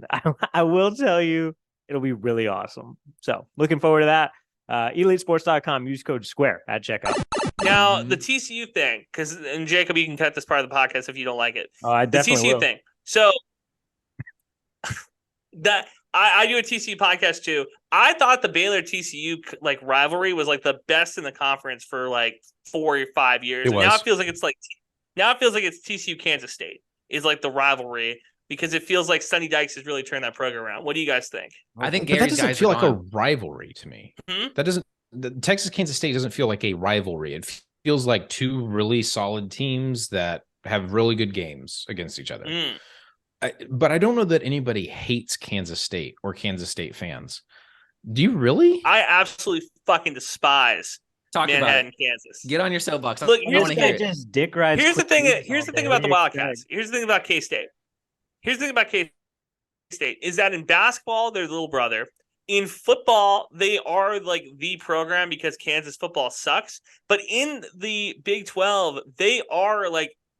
I will tell you it'll be really awesome. So looking forward to that. Elitesports.com, use code SQUARE at checkout. Now, the TCU thing, and Jacob, you can cut this part of the podcast if you don't like it. Oh, I definitely TCU will. thing. So that I do a TCU podcast too. I thought the Baylor TCU rivalry was the best in the conference for 4 or 5 years. Now it feels like it's TCU Kansas State is the rivalry because it feels like Sonny Dykes has really turned that program around. What do you guys think? I think that doesn't feel like a rivalry to me. Hmm? The Texas Kansas State doesn't feel like a rivalry. It feels like 2 really solid teams that have really good games against each other. But I don't know that anybody hates Kansas State or Kansas State fans. Do you really? I absolutely fucking despise Manhattan, Kansas. Get on your soapbox. Look, here's the thing. Just dick rides. Here's the thing about the Wildcats. Here's the thing about K-State. Here's the thing about K-State is that in basketball, they're the little brother. In football, they are the program because Kansas football sucks. But in the Big 12, they are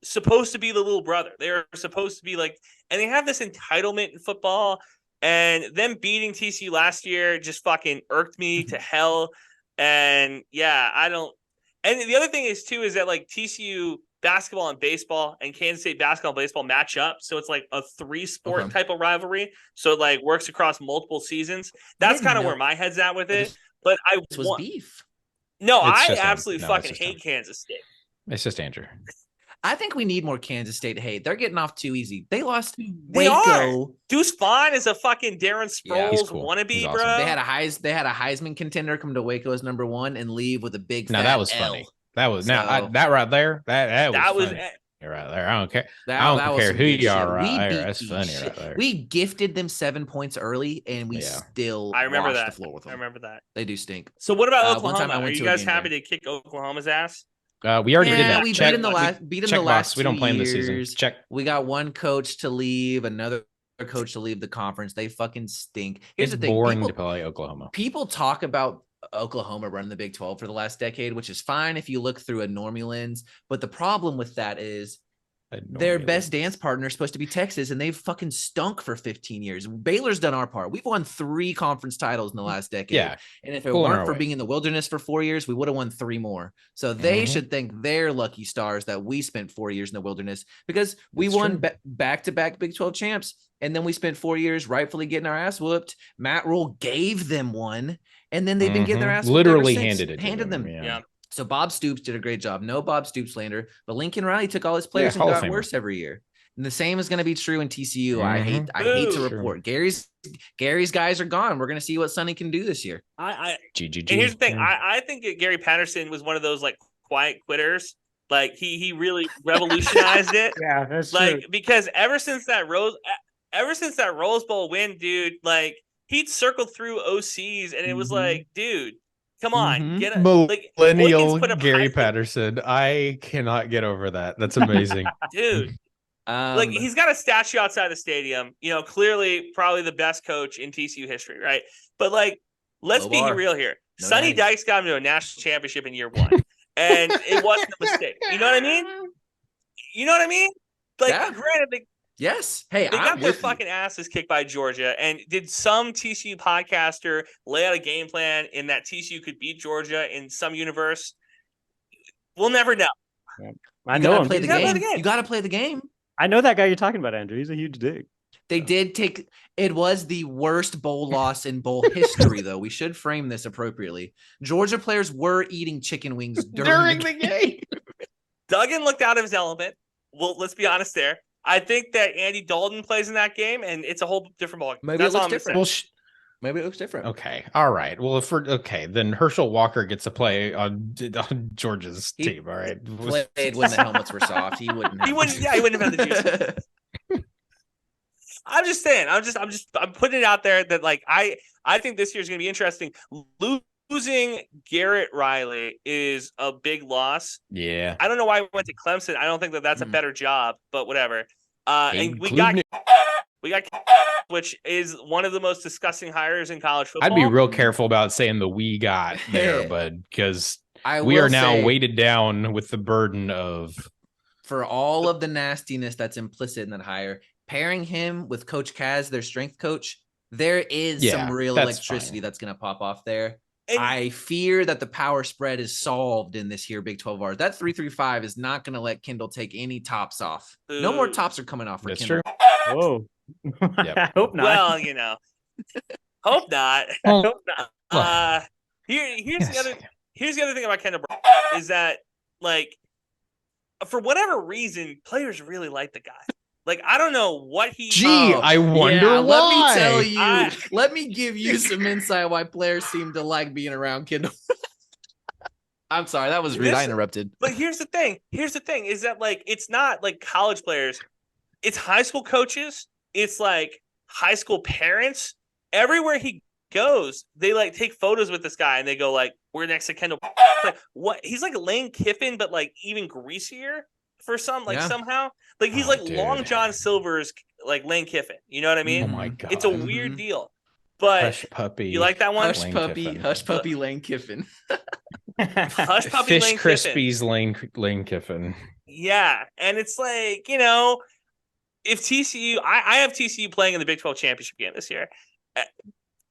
supposed to be the little brother. They're supposed to be and they have this entitlement in football. And them beating TCU last year just fucking irked me to hell. And yeah, I don't. And the other thing is too is that TCU basketball and baseball and Kansas State basketball and baseball match up, so it's a 3-sport type of rivalry. So it works across multiple seasons. That's kind of where my head's at with it. But this was beef. No, I absolutely fucking hate Kansas State. It's just Andrew. I think we need more Kansas State hate. They're getting off too easy. They lost to They Waco. are. Deuce Vaughn is a fucking Darren Sproles cool. wannabe, He's bro. awesome. They had a Heisman contender come to Waco as number 1 and leave with a big. Now fat that was L. funny. That was So- that right there. That was was funny. Right there. I don't care. That I was don't care some who good you shit. are right We there. beat That's the funny shit. right there. We gifted them 7 points early, and we still I remember washed that. the floor with them. I remember that. They do stink. So what about One time Oklahoma? I Are went you to a guys game happy there. to kick Oklahoma's ass? We already did that. We Check, beat in the check last. box. We don't 2 play them this years. season. Check. We got one coach to leave, another coach to leave the conference. They fucking stink. Here's It's the thing: boring to play Oklahoma. people talk about Oklahoma running the Big 12 for the last decade, which is fine if you look through a normie lens. But the problem with that is their best dance partner is supposed to be Texas, and they've fucking stunk for 15 years. Baylor's done our part. We've won 3 conference titles in the last decade. Yeah. And if it Pulling weren't our for weight. being in the wilderness for 4 years, we would have won 3 more. So they should thank their lucky stars that we spent 4 years in the wilderness, because we That's won true. back-to-back Big 12 champs. And then we spent 4 years rightfully getting our ass whooped. Matt Rule gave them one, and then they've been getting their ass whooped literally ever since. handed it to handed them. Yeah. Yeah. So Bob Stoops did a great job. No Bob Stoops slander, but Lincoln Riley took all his players and Hall of got Famer. worse every year. And the same is going to be true in TCU. I hate to Boo. report Gary's guys are gone. We're going to see what Sonny can do this year. And GGG. here's the thing. I think that Gary Patterson was one of those like quiet quitters. Like he really revolutionized it. Yeah, that's like true. because ever since that Rose Bowl win, dude, like he'd circled through OCs and it was like, dude, come on, get a like Millennial Boykins put up Gary high- Patterson. I cannot get over that. That's amazing. dude. Like he's got a statue outside the stadium, you know, clearly probably the best coach in TCU history, right? But like, let's be real here. No Sonny names. Dykes got him to a national championship in year 1. And it wasn't a mistake. You know what I mean? Like, Yeah. granted, Yes. Hey, they I'm got their with you. fucking asses kicked by Georgia. And did some TCU podcaster lay out a game plan in that TCU could beat Georgia in some universe? We'll never know. I You know gotta him. play the You gotta play game. the game. You got to play the game. I know that guy you're talking about, Andrew. He's a huge dig. They did take it was the worst bowl loss in bowl history, though. We should frame this appropriately. Georgia players were eating chicken wings during the game. Duggan looked out of his element. Well, let's be honest there. I think that Andy Dalton plays in that game, and it's a whole different ball. Maybe That's it all looks I'm different. gonna Well, say. Maybe it looks different. okay. All right. Well, if we're okay, then Herschel Walker gets to play on Georgia's He team. All right. Played when the helmets were soft. He wouldn't have. He wouldn't have had the juice. I'm just saying. I'm putting it out there that like I think this year's gonna be interesting. Losing Garrett Riley is a big loss. Yeah. I don't know why he went to Clemson. I don't think that that's a better job, but whatever. And we got which is one of the most disgusting hires in college football. I'd be real careful about saying the we got there, but because we will are now say, weighted down with the burden of for all of the nastiness that's implicit in that hire, pairing him with Coach Kaz, their strength coach, there is some real that's electricity fine. that's going to pop off there. And- I fear that the power spread is solved in this here Big 12 R. That 3-3-5 is not going to let Kendall take any tops off. No more Ooh. tops are coming off for That's Kendall. true. Whoa. I hope not. Well, you know, hope not. Well, Hope not. Here's Yes. the other thing about Kendall Brown is that like for whatever reason, players really like the guy. Like I don't know what he. Gee, I wonder Yeah, why. let me tell you. I- Let me give you some insight why players seem to like being around Kendall. I'm sorry, that was rude. I interrupted. But here's the thing. Here's the thing is that like it's not like college players. It's high school coaches. It's like high school parents. Everywhere he goes, they like take photos with this guy and they go like, "We're next to Kendall." Like what? He's like Lane Kiffin, but like even greasier for some like Yeah. somehow. Like he's Oh, like dude. Long John Silver's like Lane Kiffin. You know what I mean? Oh my god. It's a weird deal. But Hush puppy. you like that one? Hush Lane puppy, Kiffin. hush puppy, Lane Kiffin. Hush puppy Fish Lane Kiffin. Krispies Lane Kiffin. Yeah, and it's like, you know, if TCU, I have TCU playing in the Big 12 championship game this year.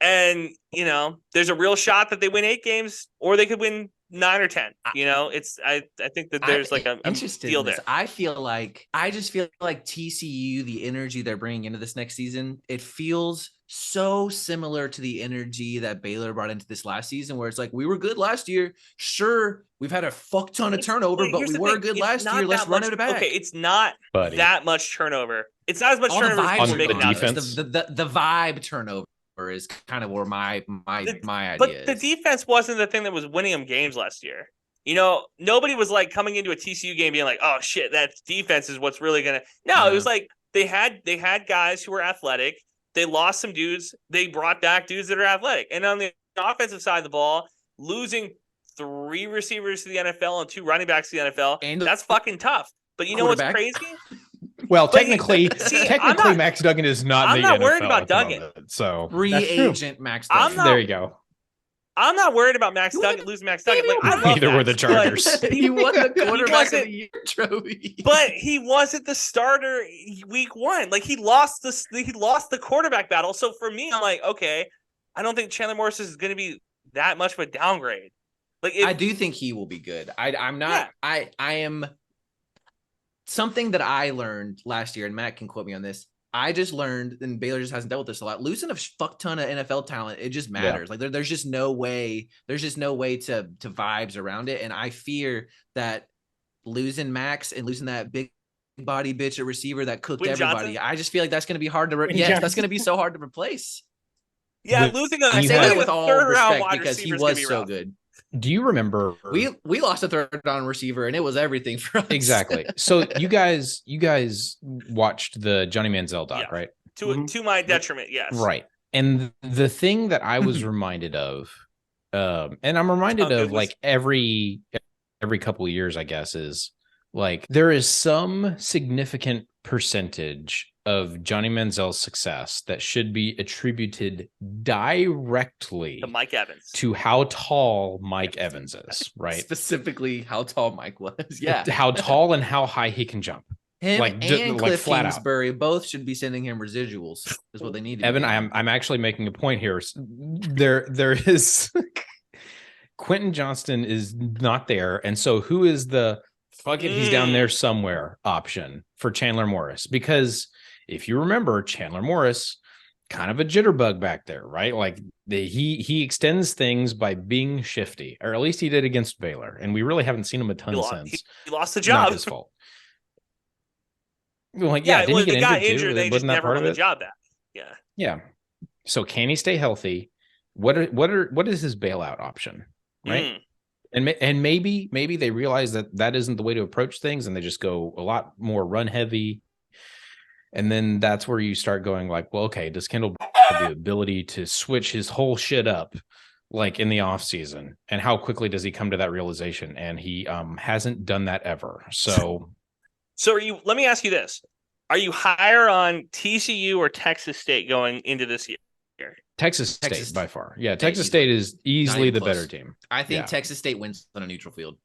And, you know, there's a real shot that they win 8 games or they could win 9 or 10. You know, it's I think that there's like a interested deal in this. there. I just feel like TCU, the energy they're bringing into this next season, it feels so similar to the energy that Baylor brought into this last season, where it's like we were good last year. Sure, we've had a fuck ton of turnover, but Here's we the were thing, good it's last not year. Let's that run much- it back. Okay, it's not Buddy. that much turnover. It's not as much All the turnover as vibes people are make it gone. now. defense. The vibe turnover is kind of where my idea But the is. defense wasn't the thing that was winning them games last year. You know, nobody was like coming into a TCU game being like, "Oh shit, that defense is what's really gonna." No, it was like they had guys who were athletic. They lost some dudes. They brought back dudes that are athletic. And on the offensive side of the ball, losing 3 receivers to the NFL and 2 running backs to the NFL, And that's fucking tough. But you know what's quarterback. crazy? Well, But technically, see, I'm not- Max Duggan is not I'm in the not NFL worried about at the Duggan. moment, so Free That's true. agent Max I'm Duggan. not- there you go. I'm not worried about Max Duggan losing Max Duggan. Like, I love Neither were Max, the but- Chargers. He won the quarterback of wasn't- the year trophy. But he wasn't the starter week 1. Like he lost the quarterback battle. So for me, I'm like, okay, I don't think Chandler Morris is going to be that much of a downgrade. Like I do think he will be good. I'm not. I am. Something that I learned last year, and Matt can quote me on this. I just learned, and Baylor just hasn't dealt with this a lot. Losing a fuck ton of NFL talent, it just matters. Like there's just no way. There's just no way to vibes around it. And I fear that losing Max and losing that big body bitch at receiver that cooked everybody. I just feel like that's going to be hard to. That's going to be so hard to replace. Yeah, losing I say that with all respect because he was so good. Do you remember we lost a third round receiver and it was everything for us? Exactly. So you guys watched the Johnny Manziel doc, right? To my detriment, yes. Right. And the thing that I was reminded of, and I'm reminded of like every couple of years, I guess, is like there is some significant percentage of Johnny Manziel's success that should be attributed directly to Mike Evans, to how tall Mike Evans is, right? Specifically, how tall Mike was. Yeah, how tall and how high he can jump. Him and Cliff Kingsbury both should be sending him residuals. Is what they need to Evan, I'm actually making a point here. There is Quentin Johnston is not there, and so who is the fuck it? He's down there somewhere option for Chandler Morris? Because if you remember, Chandler Morris, kind of a jitterbug back there, right? Like he extends things by being shifty, or at least he did against Baylor, and we really haven't seen him a ton since. He lost the job. Not his fault. Like, well, he got injured. They just never won the job back. Yeah. Yeah. So can he stay healthy? What is his bailout option? Right. And maybe they realize that isn't the way to approach things, and they just go a lot more run heavy. And then that's where you start going like, well, okay, does Kendall have the ability to switch his whole shit up like in the off season? And how quickly does he come to that realization? And he hasn't done that ever. So let me ask you this. Are you higher on TCU or Texas State going into this year? Texas State by far. Yeah, Texas State is easily the better team. I think Texas State wins on a neutral field.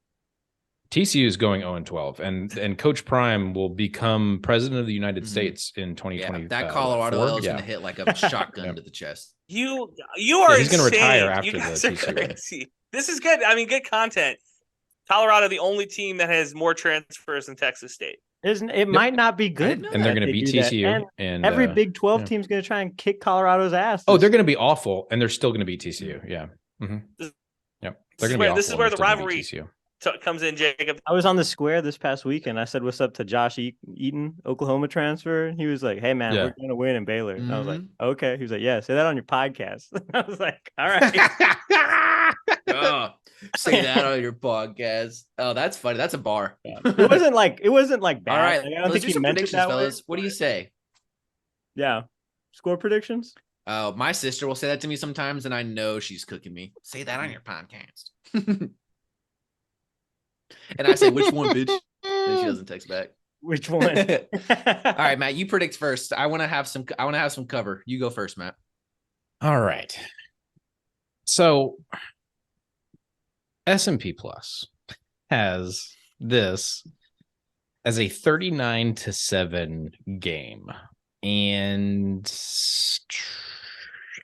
TCU is going 0-12, and Coach Prime will become president of the United States in 2020. Yeah, that Colorado L is going to hit like a shotgun to the chest. You are he's going to retire after the TCU. This is good. I mean, good content. Colorado, the only team that has more transfers than Texas State. It might not be good, and they're going to beat TCU. And every Big 12 team is going to try and kick Colorado's ass. Oh, they're going to be awful, and they're still going to beat TCU. Yeah. Yep. They're going to be awful. This is where the rivalry comes in, Jacob. I was on the square this past week, and I said, "What's up?" to Josh Eaton, Oklahoma transfer. He was like, "Hey man, we're going to win in Baylor." And I was like, "Okay." He was like, "Yeah, say that on your podcast." I was like, "All right." Say that on your podcast. Oh, that's funny. That's a bar. It wasn't like bad. All right, like, I don't let's think do some predictions, that fellas. way. What do you say? Yeah, score predictions. Oh, my sister will say that to me sometimes, and I know she's cooking me. Say that on your podcast. And I say, which one, bitch? And she doesn't text back. Which one? All right, Matt, you predict first. I want to have some cover. You go first, Matt. All right. So S&P Plus has this as a 39-7 game. And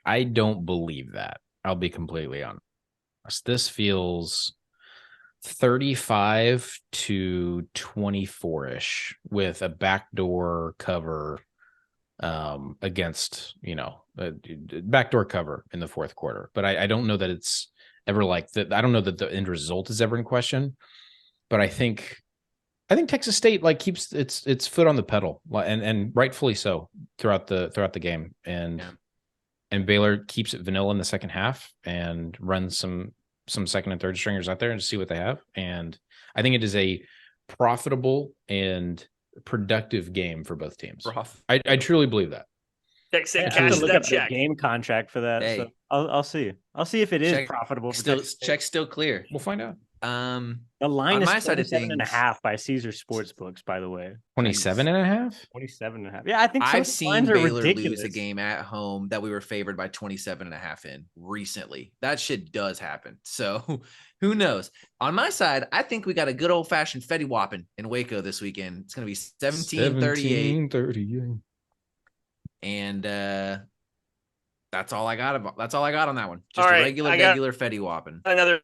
I don't believe that. I'll be completely honest. This feels 35-24-ish with a backdoor cover against, backdoor cover in the fourth quarter. But I don't know that it's ever like that. I don't know that the end result is ever in question, but I think Texas State keeps its foot on the pedal, and rightfully so throughout the game. And Baylor keeps it vanilla in the second half and runs some second and third stringers out there and see what they have. And I think it is a profitable and productive game for both teams. I truly believe that. Cash look that up check. The game contract for that. Hey. So I'll see. I'll see if it is profitable. For check's still clear. We'll find out. The line is my side of 27.5 by Caesar Sportsbooks, by the way. 27.5? 27.5. Yeah, I think I've seen Baylor lose a game at home that we were favored by 27.5 in recently. That shit does happen. So who knows? On my side, I think we got a good old fashioned Fetty Whopping in Waco this weekend. It's going to be 17-38. And that's all I got on that one. Just a regular Fetty Whopping. Another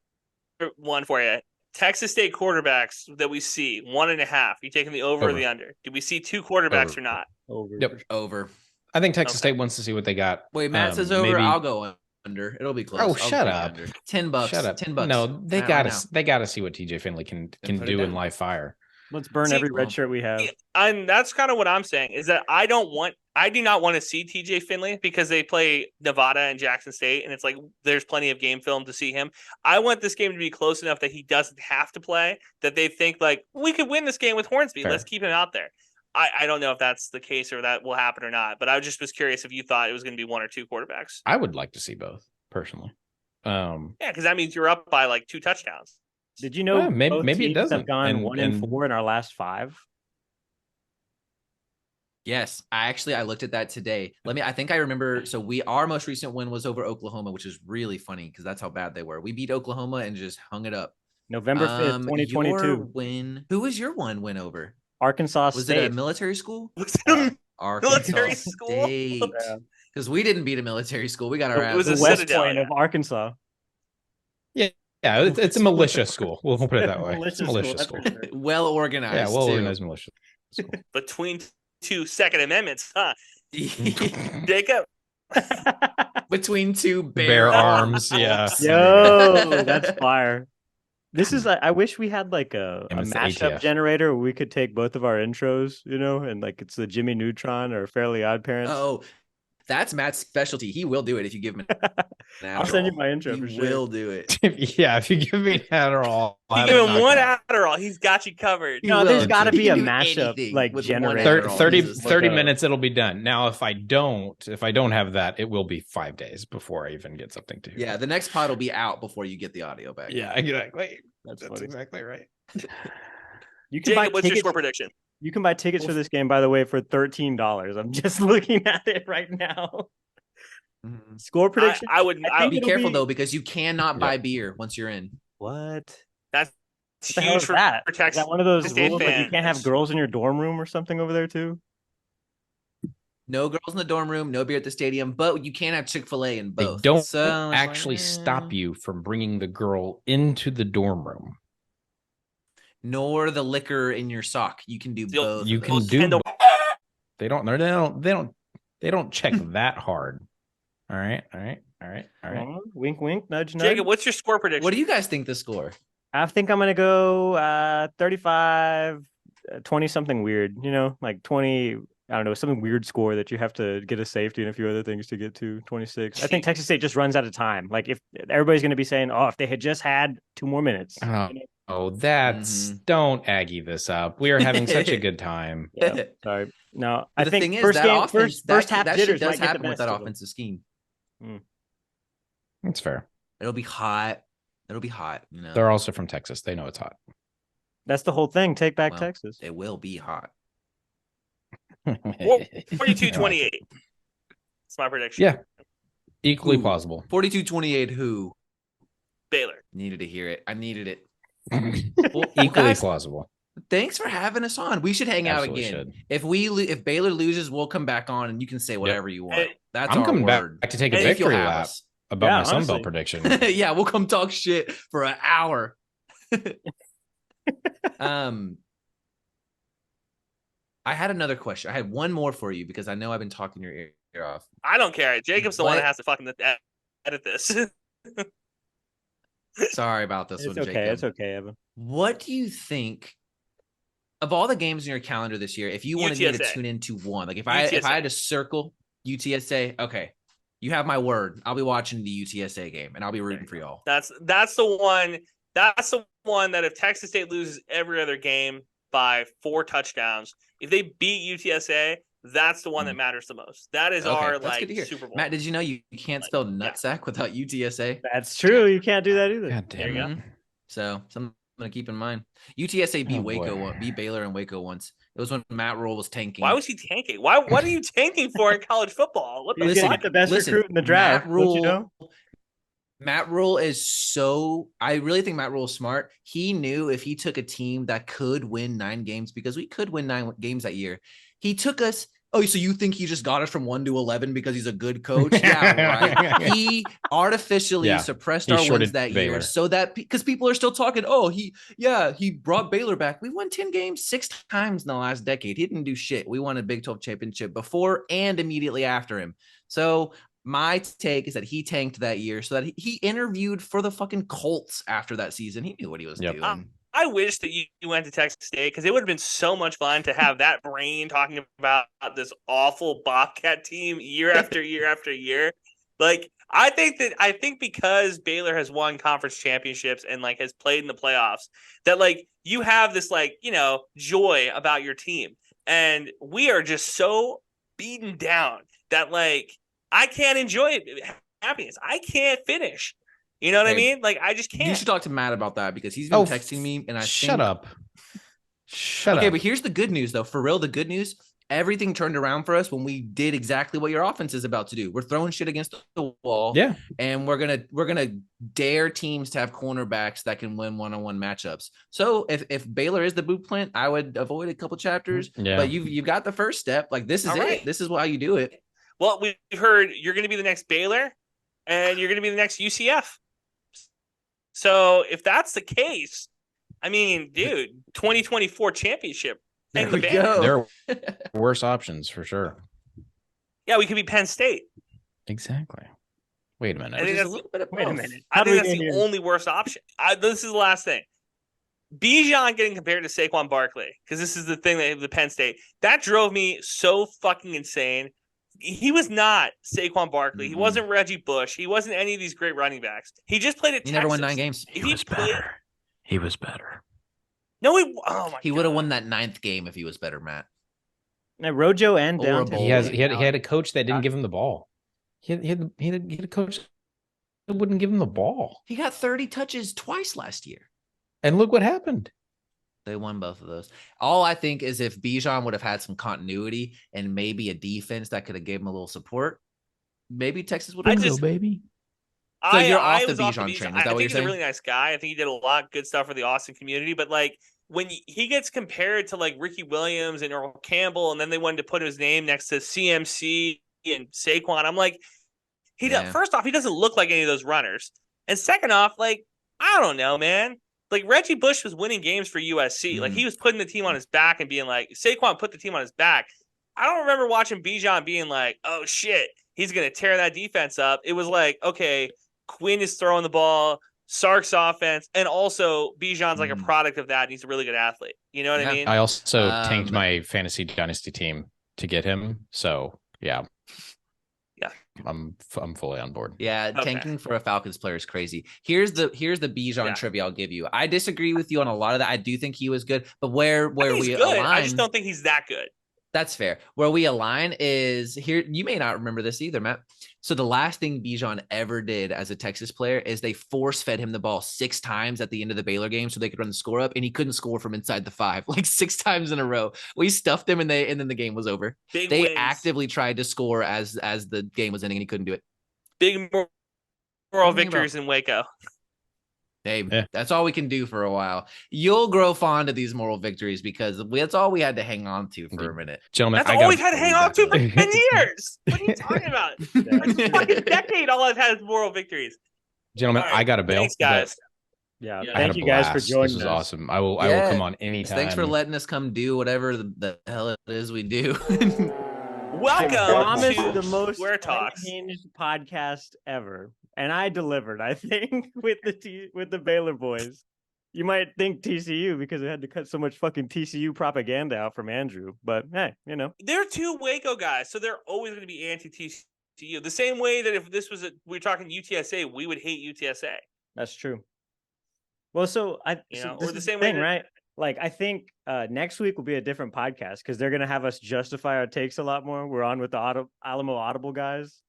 one for you. Texas State quarterbacks that we see, 1.5. You taking the over or the under? Do we see 2 quarterbacks or not? Over. Yep. Over. I think Texas Okay. State wants to see what they got. Wait, Matt says over. Maybe- I'll go under. It'll be close. Oh, I'll shut take up. under. $10. Shut up. $10. No, they Matt, gotta right now. they gotta see what TJ Finley can Then put it do in down. live fire. Let's burn See, every red shirt we have. And that's kind of what I'm saying is that I do not want to see TJ Finley because they play Nevada and Jackson State, and it's like there's plenty of game film to see him. I want this game to be close enough that he doesn't have to play, that they think like we could win this game with Hornsby. Fair. Let's keep him out there. I don't know if that's the case or that will happen or not, but I just was curious if you thought it was going to be 1 or 2 quarterbacks. I would like to see both personally. Yeah, because that means you're up by like 2 touchdowns. Did you know Well, maybe- both maybe it teams doesn't, have gone and- 1 and- and 4 in our last 5? Yes, I looked at that today. I think I remember. So our most recent win was over Oklahoma, which is really funny because that's how bad they were. We beat Oklahoma and just hung it up. November 5th, 2022. Your win. Who was your one win over? Arkansas Was State. it a military school? Was it a Arkansas military school? State. Yeah. Because we didn't beat a military school. We got our It was ass. a the West Citadel, Point yeah. of Arkansas. Yeah, it's a militia school. We'll put it that way. It's a militia that's school. for sure. Well organized. Yeah, well too. organized militia. School. Between 2 Second Amendments, huh? Jacob. Between 2 Bear arms, yeah. Yo, that's fire. This is I wish we had like a And it's the mashup ATF. generator where we could take both of our intros, and like it's the Jimmy Neutron or Fairly Odd Parents. Oh, that's Matt's specialty. He will do it if you give him an I'll send you Adderall. my intro He for sure. will do it. Yeah, if you give me Adderall, You I'll give have it him one knocked out. Adderall, he's got you covered. He No, will. there's got to He be a can do mashup anything like with one generator. Adderall. 30, Jesus. 30 Look up. minutes, it'll be done. Now, if I don't have that, it will be 5 days before I even get something to. Yeah, the next pod will be out before you get the audio back. Yeah, exactly. That's That's funny. exactly right. You can buy Jacob, what's your tickets. score prediction? You can buy tickets for this game, by the way, for $13. I'm just looking at it right now. Mhm. Score prediction. I would. I I, think Be it'll careful be- though, because you cannot Yeah. buy beer once you're in. What? that's What the hell huge is for that? for Is Texas. that one of those State rules like you can't have fans. girls in your dorm room or something over there too? No girls in the dorm room, no beer at the stadium, but you can have Chick-fil-A in They both. don't So it's actually like, stop you from bringing the girl into the dorm room. Nor the liquor in your sock. You can do You'll- both. You of can those. do. And the- They don't check that hard. All right. Wink, wink, nudge, nudge. Jacob, what's your score prediction? What do you guys think the score? I think I'm gonna go 35, 20 something weird. Like 20. I don't know, something weird score that you have to get a safety and a few other things to get to 26. I think Texas State just runs out of time. Like if everybody's going to be saying, "Oh, if they had just had 2 more minutes." Oh, that's don't Aggie this up. We are having such a good time. Yeah, sorry. No, But I the think thing is, first that game, offense, first half that shit jitters does might get the happen with best that of them. offensive scheme. That's fair. It'll be hot. It'll be hot. They're also from Texas. They know it's hot. That's the whole thing. Take back Well, Texas. It will be hot. 42-28. That's my prediction. Yeah. Equally Ooh. plausible. 42-28 who? Baylor. Needed to hear it. I needed it. Equally guys, plausible. Thanks for having us on. We should hang out Absolutely again. should. If Baylor loses, we'll come back on and you can say whatever you want. Hey, That's I'm our coming word. back to take a And if you'll victory have lap us. about Yeah, my Sun Belt honestly. prediction. Yeah, we'll come talk shit for an hour. I had another question. I had one more for you because I know I've been talking your ear off. I don't care. Jacob's the one that What? has to fucking edit this. Sorry about this It's one, okay. Jacob. It's okay, Evan. What do you think of all the games in your calendar this year? If you wanted me to UTSA. tune into one, like if I UTSA. had to circle UTSA, okay, you have my word. I'll be watching the UTSA game and I'll be rooting for y'all. That's the one. That's the one that if Texas State loses every other game by 4 touchdowns, if they beat UTSA, that's the one that matters the most. That is Okay, our that's good like to hear. Super Bowl. Matt, did you know you can't spell nutsack without UTSA? That's true. You can't do that either. God damn it. Mhm. So something I'm gonna keep in mind. UTSA beat Oh, Waco, boy. beat Baylor and Waco once. It was when Matt Rule was tanking. Why was he tanking? What are you tanking for in college football? What the He's Listen, got the best listen, recruit in the draft. Matt Rule, Don't you know? Matt Rule is so. I really think Matt Rule is smart. He knew if he took a team that could win 9 games, because we could win 9 games that year. He took us Oh, so you think he just got us from 1 to 11 because he's a good coach? Yeah, right. He artificially suppressed our wins that year so that because people are still talking, oh, he brought Baylor back. We won 10 games 6 times in the last decade. He didn't do shit. We won a Big 12 championship before and immediately after him. So my take is that he tanked that year so that he interviewed for the fucking Colts after that season. He knew what he was doing. I wish that you went to Texas State because it would have been so much fun to have that brain talking about this awful Bobcat team year after year after year. Like, I think because Baylor has won conference championships and like has played in the playoffs, that like you have this like, joy about your team. And we are just so beaten down that like I can't enjoy happiness. I can't finish. You know what I mean? Like, I just can't. You should talk to Matt about that because he's been texting me, and Shut up. Okay, but here's the good news, though. For real, the good news, everything turned around for us when we did exactly what your offense is about to do. We're throwing shit against the wall. Yeah. And we're gonna dare teams to have cornerbacks that can win one-on-one matchups. So if Baylor is the boot plant, I would avoid a couple chapters. Yeah. But you've got the first step. Like, this is it. This is how you do it. Well, we've heard you're going to be the next Baylor, and you're going to be the next UCF. So if that's the case, I mean, dude, 2024 championship. There we go. There are worse options for sure. Yeah, we could be Penn State. Exactly. Wait a minute. I think that's a little bit of wait a both. minute. I think that's the only worst option. This is the last thing. Bijan getting compared to Saquon Barkley, because this is the thing that the Penn State that drove me so fucking insane. He was not Saquon Barkley. He wasn't Reggie Bush. He wasn't any of these great running backs. He just played at Texas. He never won 9 games. He was better. He was better. No, he would have won that 9th game if he was better, Matt. Now, Rojo and downtown. He had a coach that didn't give him the ball. He had a coach that wouldn't give him the ball. He got 30 touches twice last year. And look what happened. They won both of those. All I think is if Bijan would have had some continuity and maybe a defense that could have gave him a little support, maybe Texas would have won. Baby. So you're off the Bijan train. Is that what you're saying? I think he's a really nice guy. I think he did a lot of good stuff for the Austin community. But like when he gets compared to like Ricky Williams and Earl Campbell, and then they wanted to put his name next to CMC and Saquon, I'm like, first off, he doesn't look like any of those runners. And second off, like, I don't know, man. Like, Reggie Bush was winning games for USC. Like, he was putting the team on his back and being like, Saquon put the team on his back. I don't remember watching Bijan being like, oh, shit, he's going to tear that defense up. It was like, okay, Quinn is throwing the ball, Sark's offense, and also Bijan's like a product of that. And he's a really good athlete. You know what I mean? I also tanked my fantasy dynasty team to get him. So, yeah. I'm fully on board. Yeah, tanking for a Falcons player is crazy. Here's the Bijan trivia I'll give you. I disagree with you on a lot of that. I do think he was good, but where we align, I just don't think he's that good. That's fair. Where we align is here. You may not remember this either, Matt. So the last thing Bijan ever did as a Texas player is they force-fed him the ball 6 times at the end of the Baylor game so they could run the score up, and he couldn't score from inside the 5, like 6 times in a row. We stuffed him, and then the game was over. They actively tried to score as the game was ending, and he couldn't do it. Big moral victories in Waco. Hey, that's all we can do for a while. You'll grow fond of these moral victories because that's all we had to hang on to for a minute. Gentlemen, that's all we've had to hang on to for 10 years. What are you talking about? It's a fucking decade. All I've had is moral victories. Gentlemen, right. I got to bail. Thanks, guys. Yeah, thank you guys for joining us. This is awesome. I will come on anytime. Thanks for letting us come do whatever the hell it is we do. Welcome to the most Square Talks podcast ever. And I delivered, I think, with the Baylor boys. You might think TCU because it had to cut so much fucking TCU propaganda out from Andrew. But hey, they're 2 Waco guys, so they're always going to be anti-TCU. The same way that if this was we were talking UTSA, we would hate UTSA. That's true. Well, so or the same thing, right? Like, I think next week will be a different podcast because they're going to have us justify our takes a lot more. We're on with the Alamo Audible guys.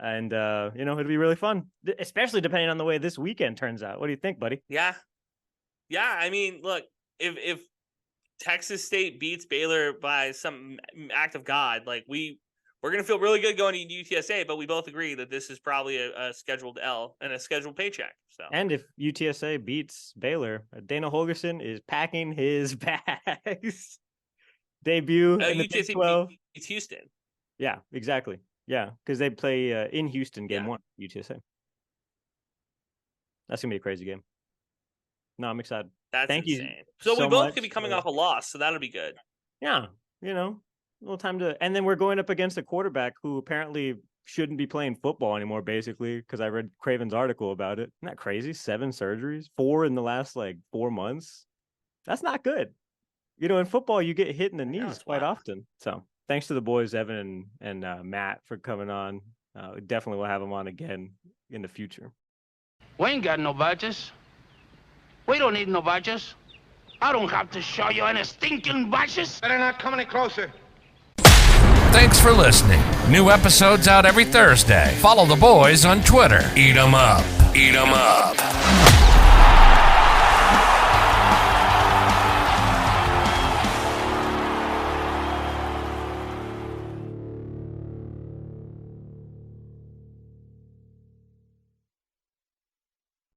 And, it'll be really fun, especially depending on the way this weekend turns out. What do you think, buddy? Yeah. Yeah. I mean, look, if Texas State beats Baylor by some act of God, like we're going to feel really good going to UTSA, but we both agree that this is probably a scheduled L and a scheduled paycheck. So, and if UTSA beats Baylor, Dana Holgerson is packing his bags. debut in the Big UTSA 12. beats Houston. Yeah, exactly. Yeah, because they play in Houston game 1, UTSA. That's gonna be a crazy game. No, I'm excited. That's Thank you insane. So we so both much could be coming for- off a loss, so that'll be good. Yeah, a little time to, and then we're going up against a quarterback who apparently shouldn't be playing football anymore, basically, because I read Craven's article about it. Isn't that crazy? 7 surgeries, 4 in the last 4 months. That's not good. In football, you get hit in the knees quite often. So thanks to the boys, Evan and Matt, for coming on. Definitely will have them on again in the future. We ain't got no badges. We don't need no badges. I don't have to show you any stinking badges. Better not come any closer. Thanks for listening. New episodes out every Thursday. Follow the boys on Twitter. Eat 'em up. Eat 'em up.